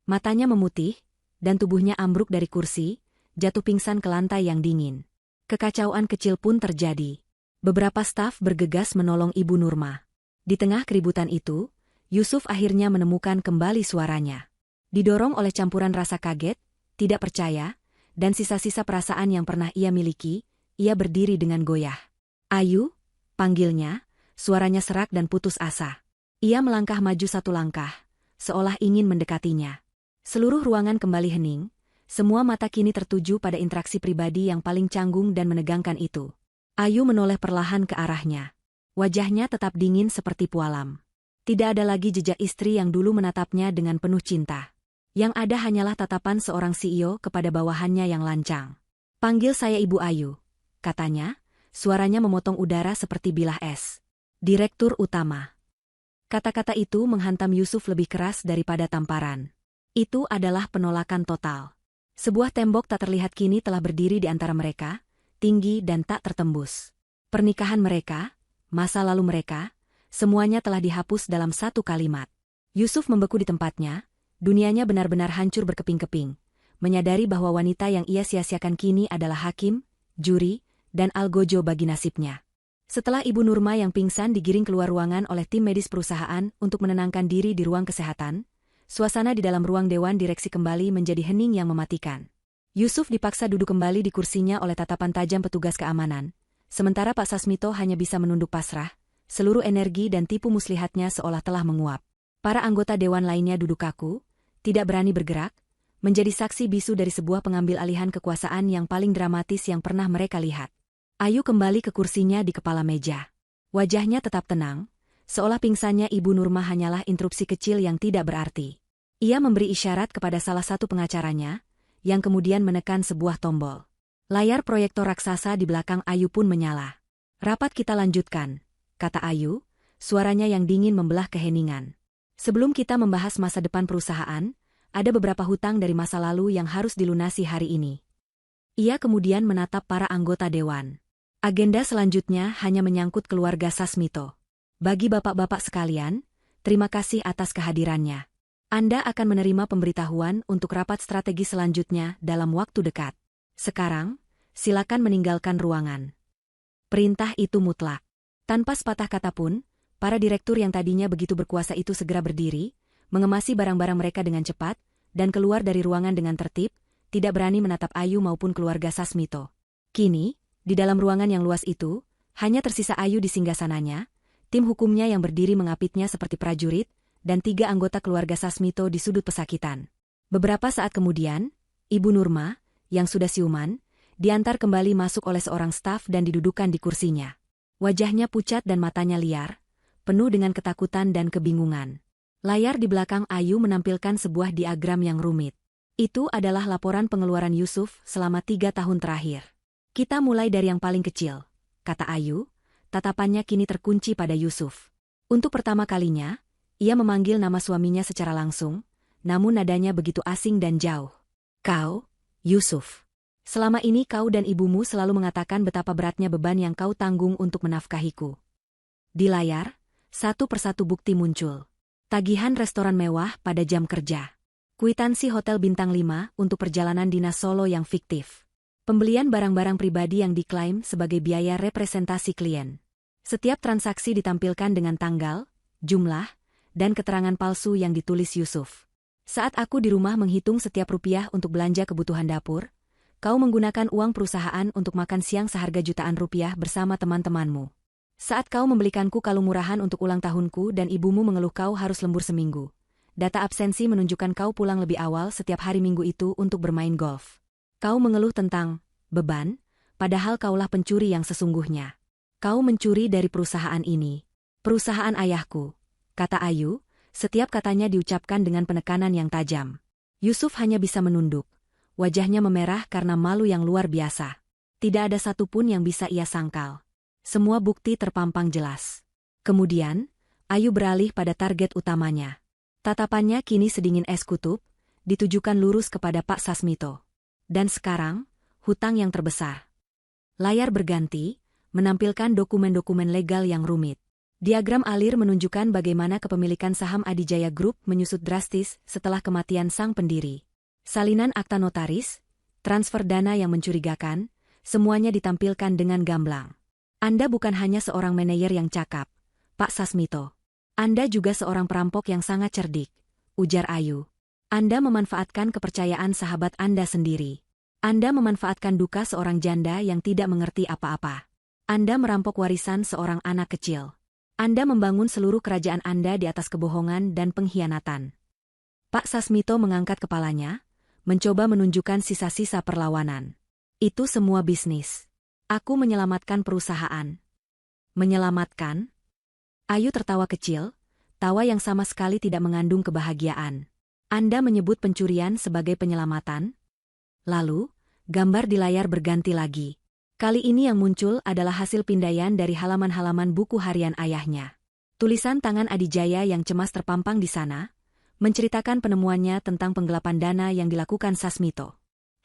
Speaker 1: Matanya memutih, dan tubuhnya ambruk dari kursi, jatuh pingsan ke lantai yang dingin. Kekacauan kecil pun terjadi. Beberapa staf bergegas menolong Ibu Nurma. Di tengah keributan itu, Yusuf akhirnya menemukan kembali suaranya. Didorong oleh campuran rasa kaget, tidak percaya, dan sisa-sisa perasaan yang pernah ia miliki, ia berdiri dengan goyah. Ayu, panggilnya, suaranya serak dan putus asa. Ia melangkah maju satu langkah, seolah ingin mendekatinya. Seluruh ruangan kembali hening, semua mata kini tertuju pada interaksi pribadi yang paling canggung dan menegangkan itu. Ayu menoleh perlahan ke arahnya. Wajahnya tetap dingin seperti pualam. Tidak ada lagi jejak istri yang dulu menatapnya dengan penuh cinta. Yang ada hanyalah tatapan seorang CEO kepada bawahannya yang lancang. Panggil saya Ibu Ayu, katanya, suaranya memotong udara seperti bilah es. Direktur utama. Kata-kata itu menghantam Yusuf lebih keras daripada tamparan. Itu adalah penolakan total. Sebuah tembok tak terlihat kini telah berdiri di antara mereka, tinggi dan tak tertembus. Pernikahan mereka, masa lalu mereka, semuanya telah dihapus dalam satu kalimat. Yusuf membeku di tempatnya, dunianya benar-benar hancur berkeping-keping, menyadari bahwa wanita yang ia sia-siakan kini adalah hakim, juri, dan algojo bagi nasibnya. Setelah Ibu Nurma yang pingsan digiring keluar ruangan oleh tim medis perusahaan untuk menenangkan diri di ruang kesehatan, suasana di dalam ruang dewan direksi kembali menjadi hening yang mematikan. Yusuf dipaksa duduk kembali di kursinya oleh tatapan tajam petugas keamanan, sementara Pak Sasmito hanya bisa menunduk pasrah, seluruh energi dan tipu muslihatnya seolah telah menguap. Para anggota dewan lainnya duduk kaku, tidak berani bergerak, menjadi saksi bisu dari sebuah pengambil alihan kekuasaan yang paling dramatis yang pernah mereka lihat. Ayu kembali ke kursinya di kepala meja. Wajahnya tetap tenang, seolah pingsannya Ibu Nurma hanyalah interupsi kecil yang tidak berarti. Ia memberi isyarat kepada salah satu pengacaranya, yang kemudian menekan sebuah tombol. Layar proyektor raksasa di belakang Ayu pun menyala. Rapat kita lanjutkan, kata Ayu, suaranya yang dingin membelah keheningan. Sebelum kita membahas masa depan perusahaan, ada beberapa hutang dari masa lalu yang harus dilunasi hari ini. Ia kemudian menatap para anggota dewan. Agenda selanjutnya hanya menyangkut keluarga Sasmito. Bagi bapak-bapak sekalian, terima kasih atas kehadirannya. Anda akan menerima pemberitahuan untuk rapat strategi selanjutnya dalam waktu dekat. Sekarang, silakan meninggalkan ruangan. Perintah itu mutlak. Tanpa sepatah kata pun, para direktur yang tadinya begitu berkuasa itu segera berdiri, mengemasi barang-barang mereka dengan cepat, dan keluar dari ruangan dengan tertib, tidak berani menatap Ayu maupun keluarga Sasmito. Kini, di dalam ruangan yang luas itu, hanya tersisa Ayu di singgasananya, tim hukumnya yang berdiri mengapitnya seperti prajurit, dan 3 anggota keluarga Sasmito di sudut pesakitan. Beberapa saat kemudian, Ibu Nurma, yang sudah siuman, diantar kembali masuk oleh seorang staf dan didudukan di kursinya. Wajahnya pucat dan matanya liar, penuh dengan ketakutan dan kebingungan. Layar di belakang Ayu menampilkan sebuah diagram yang rumit. Itu adalah laporan pengeluaran Yusuf selama 3 tahun terakhir. Kita mulai dari yang paling kecil, kata Ayu, tatapannya kini terkunci pada Yusuf. Untuk pertama kalinya, ia memanggil nama suaminya secara langsung, namun nadanya begitu asing dan jauh. Kau, Yusuf. Selama ini kau dan ibumu selalu mengatakan betapa beratnya beban yang kau tanggung untuk menafkahiku. Di layar, satu persatu bukti muncul. Tagihan restoran mewah pada jam kerja. Kwitansi hotel bintang 5 untuk perjalanan dinas solo yang fiktif. Pembelian barang-barang pribadi yang diklaim sebagai biaya representasi klien. Setiap transaksi ditampilkan dengan tanggal, jumlah, dan keterangan palsu yang ditulis Yusuf. Saat aku di rumah menghitung setiap rupiah untuk belanja kebutuhan dapur, kau menggunakan uang perusahaan untuk makan siang seharga jutaan rupiah bersama teman-temanmu. Saat kau membelikanku kalung murahan untuk ulang tahunku dan ibumu mengeluh kau harus lembur seminggu. Data absensi menunjukkan kau pulang lebih awal setiap hari minggu itu untuk bermain golf. Kau mengeluh tentang beban, padahal kaulah pencuri yang sesungguhnya. Kau mencuri dari perusahaan ini. Perusahaan ayahku, kata Ayu, setiap katanya diucapkan dengan penekanan yang tajam. Yusuf hanya bisa menunduk. Wajahnya memerah karena malu yang luar biasa. Tidak ada satupun yang bisa ia sangkal. Semua bukti terpampang jelas. Kemudian, Ayu beralih pada target utamanya. Tatapannya kini sedingin es kutub, ditujukan lurus kepada Pak Sasmito. Dan sekarang, hutang yang terbesar. Layar berganti, menampilkan dokumen-dokumen legal yang rumit. Diagram alir menunjukkan bagaimana kepemilikan saham Adijaya Group menyusut drastis setelah kematian sang pendiri. Salinan akta notaris, transfer dana yang mencurigakan, semuanya ditampilkan dengan gamblang. Anda bukan hanya seorang manajer yang cakap, Pak Sasmito. Anda juga seorang perampok yang sangat cerdik, ujar Ayu. Anda memanfaatkan kepercayaan sahabat Anda sendiri. Anda memanfaatkan duka seorang janda yang tidak mengerti apa-apa. Anda merampok warisan seorang anak kecil. Anda membangun seluruh kerajaan Anda di atas kebohongan dan pengkhianatan. Pak Sasmito mengangkat kepalanya, mencoba menunjukkan sisa-sisa perlawanan. Itu semua bisnis. Aku menyelamatkan perusahaan. Menyelamatkan? Ayu tertawa kecil, tawa yang sama sekali tidak mengandung kebahagiaan. Anda menyebut pencurian sebagai penyelamatan? Lalu, gambar di layar berganti lagi. Kali ini yang muncul adalah hasil pindaian dari halaman-halaman buku harian ayahnya. Tulisan tangan Adijaya yang cemas terpampang di sana, menceritakan penemuannya tentang penggelapan dana yang dilakukan Sasmito.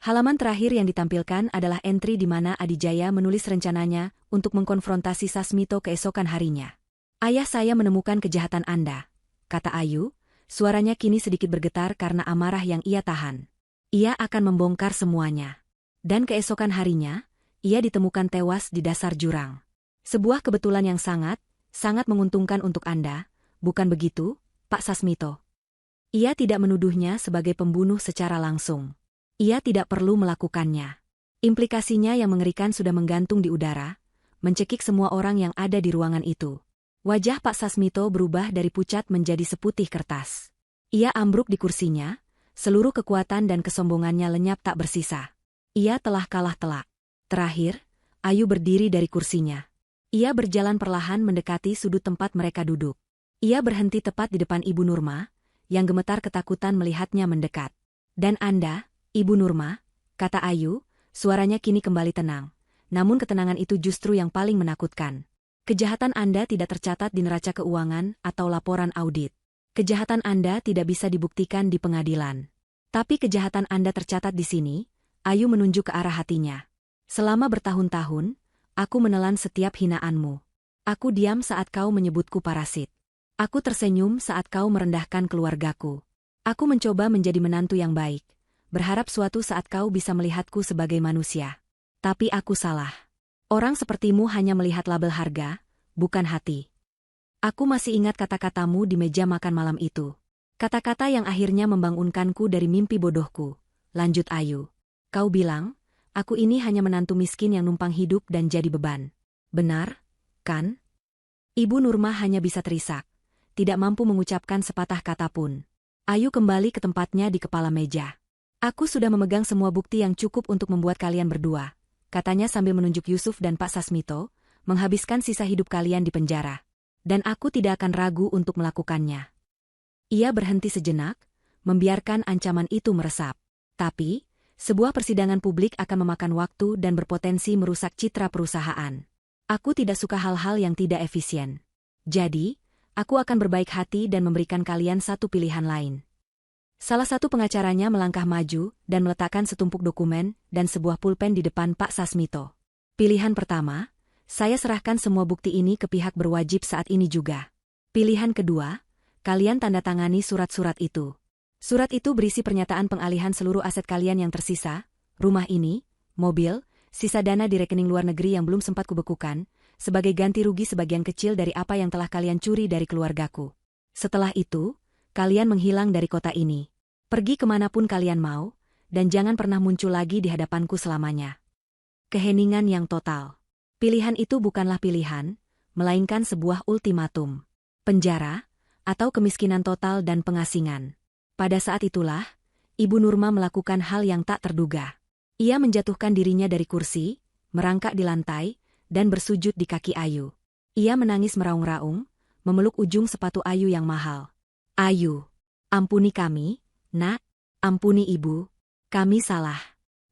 Speaker 1: Halaman terakhir yang ditampilkan adalah entry di mana Adijaya menulis rencananya untuk mengkonfrontasi Sasmito keesokan harinya. Ayah saya menemukan kejahatan Anda, kata Ayu, suaranya kini sedikit bergetar karena amarah yang ia tahan. Ia akan membongkar semuanya. Dan keesokan harinya, ia ditemukan tewas di dasar jurang. Sebuah kebetulan yang sangat menguntungkan untuk Anda, bukan begitu, Pak Sasmito? Ia tidak menuduhnya sebagai pembunuh secara langsung. Ia tidak perlu melakukannya. Implikasinya yang mengerikan sudah menggantung di udara, mencekik semua orang yang ada di ruangan itu. Wajah Pak Sasmito berubah dari pucat menjadi seputih kertas. Ia ambruk di kursinya, seluruh kekuatan dan kesombongannya lenyap tak bersisa. Ia telah kalah telak. Terakhir, Ayu berdiri dari kursinya. Ia berjalan perlahan mendekati sudut tempat mereka duduk. Ia berhenti tepat di depan Ibu Nurma, yang gemetar ketakutan melihatnya mendekat. Dan Anda, Ibu Nurma, kata Ayu, suaranya kini kembali tenang. Namun ketenangan itu justru yang paling menakutkan. Kejahatan Anda tidak tercatat di neraca keuangan atau laporan audit. Kejahatan Anda tidak bisa dibuktikan di pengadilan. Tapi kejahatan Anda tercatat di sini, Ayu menunjuk ke arah hatinya. Selama bertahun-tahun, aku menelan setiap hinaanmu. Aku diam saat kau menyebutku parasit. Aku tersenyum saat kau merendahkan keluargaku. Aku mencoba menjadi menantu yang baik, berharap suatu saat kau bisa melihatku sebagai manusia. Tapi aku salah. Orang sepertimu hanya melihat label harga, bukan hati. Aku masih ingat kata-katamu di meja makan malam itu. Kata-kata yang akhirnya membangunkanku dari mimpi bodohku. Lanjut Ayu. Kau bilang, aku ini hanya menantu miskin yang numpang hidup dan jadi beban. Benar, kan? Ibu Nurma hanya bisa terisak. Tidak mampu mengucapkan sepatah kata pun. Ayu kembali ke tempatnya di kepala meja. Aku sudah memegang semua bukti yang cukup untuk membuat kalian berdua, katanya sambil menunjuk Yusuf dan Pak Sasmito, menghabiskan sisa hidup kalian di penjara. Dan aku tidak akan ragu untuk melakukannya. Ia berhenti sejenak, membiarkan ancaman itu meresap. Tapi, sebuah persidangan publik akan memakan waktu dan berpotensi merusak citra perusahaan. Aku tidak suka hal-hal yang tidak efisien. Jadi, aku akan berbaik hati dan memberikan kalian satu pilihan lain. Salah satu pengacaranya melangkah maju dan meletakkan setumpuk dokumen dan sebuah pulpen di depan Pak Sasmito. Pilihan pertama, saya serahkan semua bukti ini ke pihak berwajib saat ini juga. Pilihan kedua, kalian tanda tangani surat-surat itu. Surat itu berisi pernyataan pengalihan seluruh aset kalian yang tersisa, rumah ini, mobil, sisa dana di rekening luar negeri yang belum sempat kubekukan, sebagai ganti rugi sebagian kecil dari apa yang telah kalian curi dari keluargaku. Setelah itu, kalian menghilang dari kota ini. Pergi kemanapun kalian mau, dan jangan pernah muncul lagi di hadapanku selamanya. Keheningan yang total. Pilihan itu bukanlah pilihan, melainkan sebuah ultimatum. Penjara, atau kemiskinan total dan pengasingan. Pada saat itulah, Ibu Nurma melakukan hal yang tak terduga. Ia menjatuhkan dirinya dari kursi, merangkak di lantai, dan bersujud di kaki Ayu. Ia menangis meraung-raung, memeluk ujung sepatu Ayu yang mahal. Ayu, ampuni kami, Nak, ampuni Ibu, kami salah.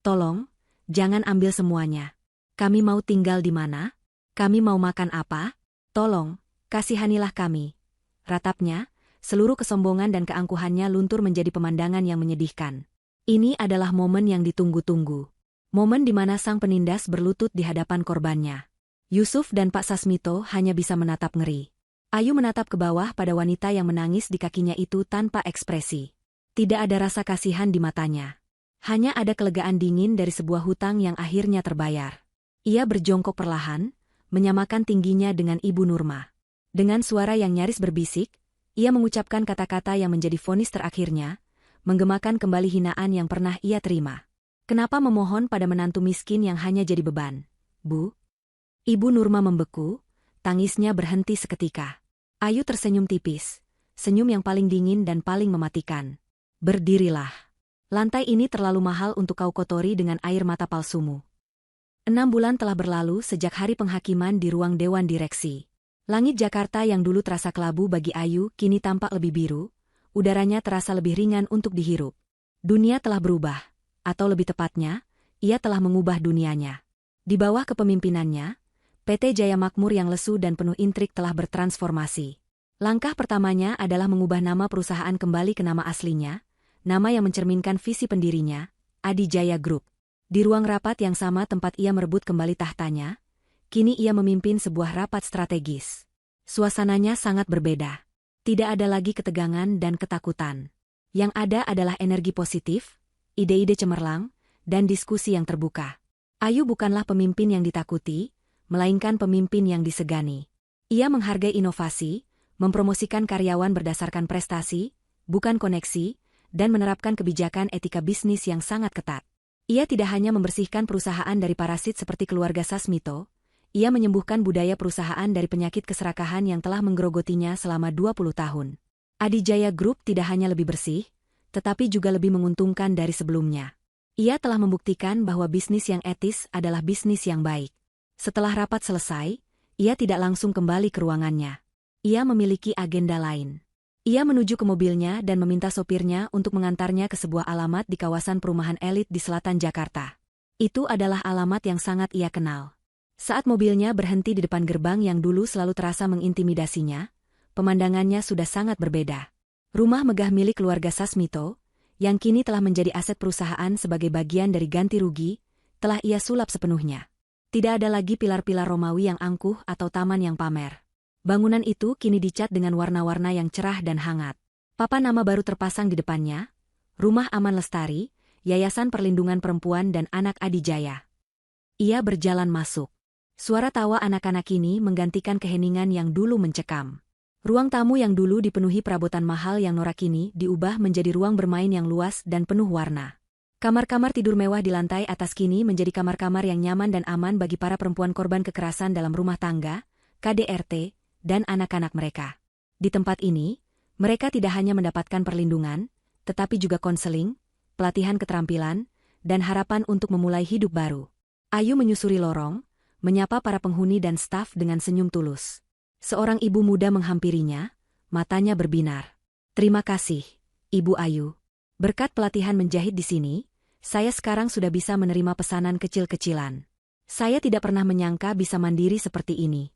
Speaker 1: Tolong, jangan ambil semuanya. Kami mau tinggal di mana? Kami mau makan apa? Tolong, kasihanilah kami. Ratapnya, seluruh kesombongan dan keangkuhannya luntur menjadi pemandangan yang menyedihkan. Ini adalah momen yang ditunggu-tunggu. Momen di mana sang penindas berlutut di hadapan korbannya. Yusuf dan Pak Sasmito hanya bisa menatap ngeri. Ayu menatap ke bawah pada wanita yang menangis di kakinya itu tanpa ekspresi. Tidak ada rasa kasihan di matanya. Hanya ada kelegaan dingin dari sebuah hutang yang akhirnya terbayar. Ia berjongkok perlahan, menyamakan tingginya dengan Ibu Nurma. Dengan suara yang nyaris berbisik, ia mengucapkan kata-kata yang menjadi vonis terakhirnya, menggemakan kembali hinaan yang pernah ia terima. Kenapa memohon pada menantu miskin yang hanya jadi beban? Bu? Ibu Nurma membeku, tangisnya berhenti seketika. Ayu tersenyum tipis, senyum yang paling dingin dan paling mematikan. Berdirilah. Lantai ini terlalu mahal untuk kau kotori dengan air mata palsumu. 6 bulan telah berlalu sejak hari penghakiman di ruang Dewan Direksi. Langit Jakarta yang dulu terasa kelabu bagi Ayu kini tampak lebih biru, udaranya terasa lebih ringan untuk dihirup. Dunia telah berubah, atau lebih tepatnya, ia telah mengubah dunianya. Di bawah kepemimpinannya, PT Jaya Makmur yang lesu dan penuh intrik telah bertransformasi. Langkah pertamanya adalah mengubah nama perusahaan kembali ke nama aslinya, nama yang mencerminkan visi pendirinya, Adi Jaya Group. Di ruang rapat yang sama tempat ia merebut kembali tahtanya, kini ia memimpin sebuah rapat strategis. Suasananya sangat berbeda. Tidak ada lagi ketegangan dan ketakutan. Yang ada adalah energi positif, ide-ide cemerlang, dan diskusi yang terbuka. Ayu bukanlah pemimpin yang ditakuti, melainkan pemimpin yang disegani. Ia menghargai inovasi, mempromosikan karyawan berdasarkan prestasi, bukan koneksi, dan menerapkan kebijakan etika bisnis yang sangat ketat. Ia tidak hanya membersihkan perusahaan dari parasit seperti keluarga Sasmito, ia menyembuhkan budaya perusahaan dari penyakit keserakahan yang telah menggerogotinya selama 20 tahun. Adi Jaya Group tidak hanya lebih bersih, tetapi juga lebih menguntungkan dari sebelumnya. Ia telah membuktikan bahwa bisnis yang etis adalah bisnis yang baik. Setelah rapat selesai, ia tidak langsung kembali ke ruangannya. Ia memiliki agenda lain. Ia menuju ke mobilnya dan meminta sopirnya untuk mengantarnya ke sebuah alamat di kawasan perumahan elit di selatan Jakarta. Itu adalah alamat yang sangat ia kenal. Saat mobilnya berhenti di depan gerbang yang dulu selalu terasa mengintimidasinya, pemandangannya sudah sangat berbeda. Rumah megah milik keluarga Sasmito, yang kini telah menjadi aset perusahaan sebagai bagian dari ganti rugi, telah ia sulap sepenuhnya. Tidak ada lagi pilar-pilar Romawi yang angkuh atau taman yang pamer. Bangunan itu kini dicat dengan warna-warna yang cerah dan hangat. Papan nama baru terpasang di depannya, Rumah Aman Lestari, Yayasan Perlindungan Perempuan dan Anak Adi Jaya. Ia berjalan masuk. Suara tawa anak-anak ini menggantikan keheningan yang dulu mencekam. Ruang tamu yang dulu dipenuhi perabotan mahal yang norak ini diubah menjadi ruang bermain yang luas dan penuh warna. Kamar-kamar tidur mewah di lantai atas kini menjadi kamar-kamar yang nyaman dan aman bagi para perempuan korban kekerasan dalam rumah tangga, KDRT, dan anak-anak mereka. Di tempat ini, mereka tidak hanya mendapatkan perlindungan, tetapi juga konseling, pelatihan keterampilan, dan harapan untuk memulai hidup baru. Ayu menyusuri lorong, menyapa para penghuni dan staf dengan senyum tulus. Seorang ibu muda menghampirinya, matanya berbinar. Terima kasih, Ibu Ayu. Berkat pelatihan menjahit di sini, saya sekarang sudah bisa menerima pesanan kecil-kecilan. Saya tidak pernah menyangka bisa mandiri seperti ini.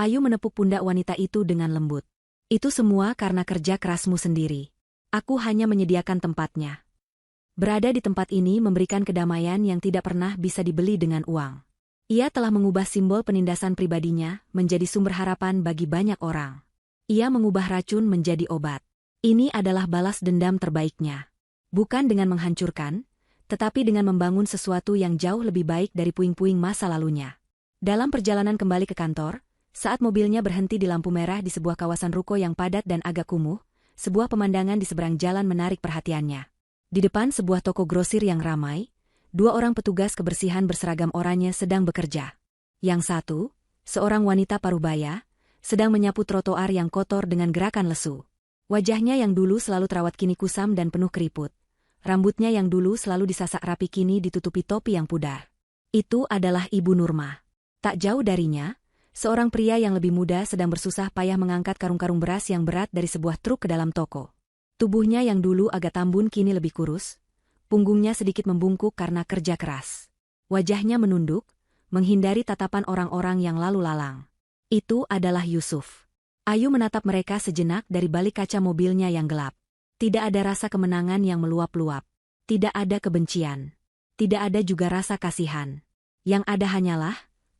Speaker 1: Ayu menepuk pundak wanita itu dengan lembut. Itu semua karena kerja kerasmu sendiri. Aku hanya menyediakan tempatnya. Berada di tempat ini memberikan kedamaian yang tidak pernah bisa dibeli dengan uang. Ia telah mengubah simbol penindasan pribadinya menjadi sumber harapan bagi banyak orang. Ia mengubah racun menjadi obat. Ini adalah balas dendam terbaiknya. Bukan dengan menghancurkan, tetapi dengan membangun sesuatu yang jauh lebih baik dari puing-puing masa lalunya. Dalam perjalanan kembali ke kantor, saat mobilnya berhenti di lampu merah di sebuah kawasan ruko yang padat dan agak kumuh, sebuah pemandangan di seberang jalan menarik perhatiannya. Di depan sebuah toko grosir yang ramai, dua orang petugas kebersihan berseragam oranye sedang bekerja. Yang satu, seorang wanita parubaya, sedang menyapu trotoar yang kotor dengan gerakan lesu. Wajahnya yang dulu selalu terawat kini kusam dan penuh keriput. Rambutnya yang dulu selalu disasak rapi kini ditutupi topi yang pudar. Itu adalah Ibu Nurma. Tak jauh darinya, seorang pria yang lebih muda sedang bersusah payah mengangkat karung-karung beras yang berat dari sebuah truk ke dalam toko. Tubuhnya yang dulu agak tambun kini lebih kurus, punggungnya sedikit membungkuk karena kerja keras. Wajahnya menunduk, menghindari tatapan orang-orang yang lalu lalang. Itu adalah Yusuf. Ayu menatap mereka sejenak dari balik kaca mobilnya yang gelap. Tidak ada rasa kemenangan yang meluap-luap. Tidak ada kebencian. Tidak ada juga rasa kasihan. Yang ada hanyalah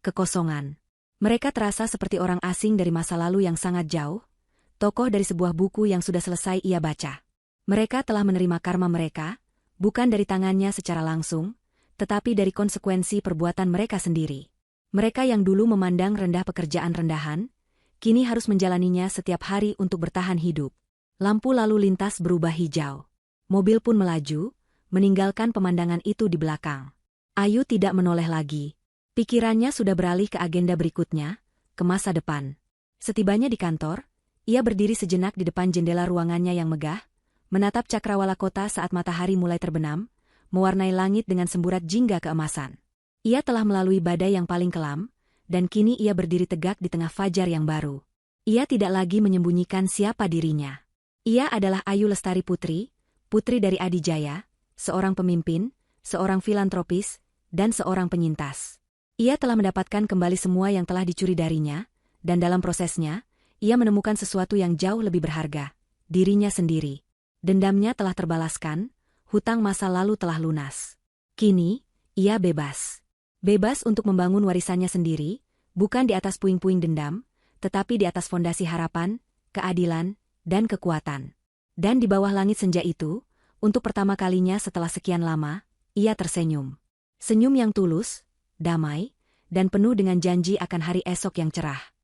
Speaker 1: kekosongan. Mereka terasa seperti orang asing dari masa lalu yang sangat jauh, tokoh dari sebuah buku yang sudah selesai ia baca. Mereka telah menerima karma mereka, bukan dari tangannya secara langsung, tetapi dari konsekuensi perbuatan mereka sendiri. Mereka yang dulu memandang rendah pekerjaan rendahan, kini harus menjalaninya setiap hari untuk bertahan hidup. Lampu lalu lintas berubah hijau. Mobil pun melaju, meninggalkan pemandangan itu di belakang. Ayu tidak menoleh lagi. Pikirannya sudah beralih ke agenda berikutnya, ke masa depan. Setibanya di kantor, ia berdiri sejenak di depan jendela ruangannya yang megah, menatap cakrawala kota saat matahari mulai terbenam, mewarnai langit dengan semburat jingga keemasan. Ia telah melalui badai yang paling kelam, dan kini ia berdiri tegak di tengah fajar yang baru. Ia tidak lagi menyembunyikan siapa dirinya. Ia adalah Ayu Lestari Putri, putri dari Adijaya, seorang pemimpin, seorang filantropis, dan seorang penyintas. Ia telah mendapatkan kembali semua yang telah dicuri darinya, dan dalam prosesnya, ia menemukan sesuatu yang jauh lebih berharga, dirinya sendiri. Dendamnya telah terbalaskan, hutang masa lalu telah lunas. Kini, ia bebas. Bebas untuk membangun warisannya sendiri, bukan di atas puing-puing dendam, tetapi di atas fondasi harapan, keadilan, dan kekuatan. Dan di bawah langit senja itu, untuk pertama kalinya setelah sekian lama, ia tersenyum. Senyum yang tulus, damai, dan penuh dengan janji akan hari esok yang cerah.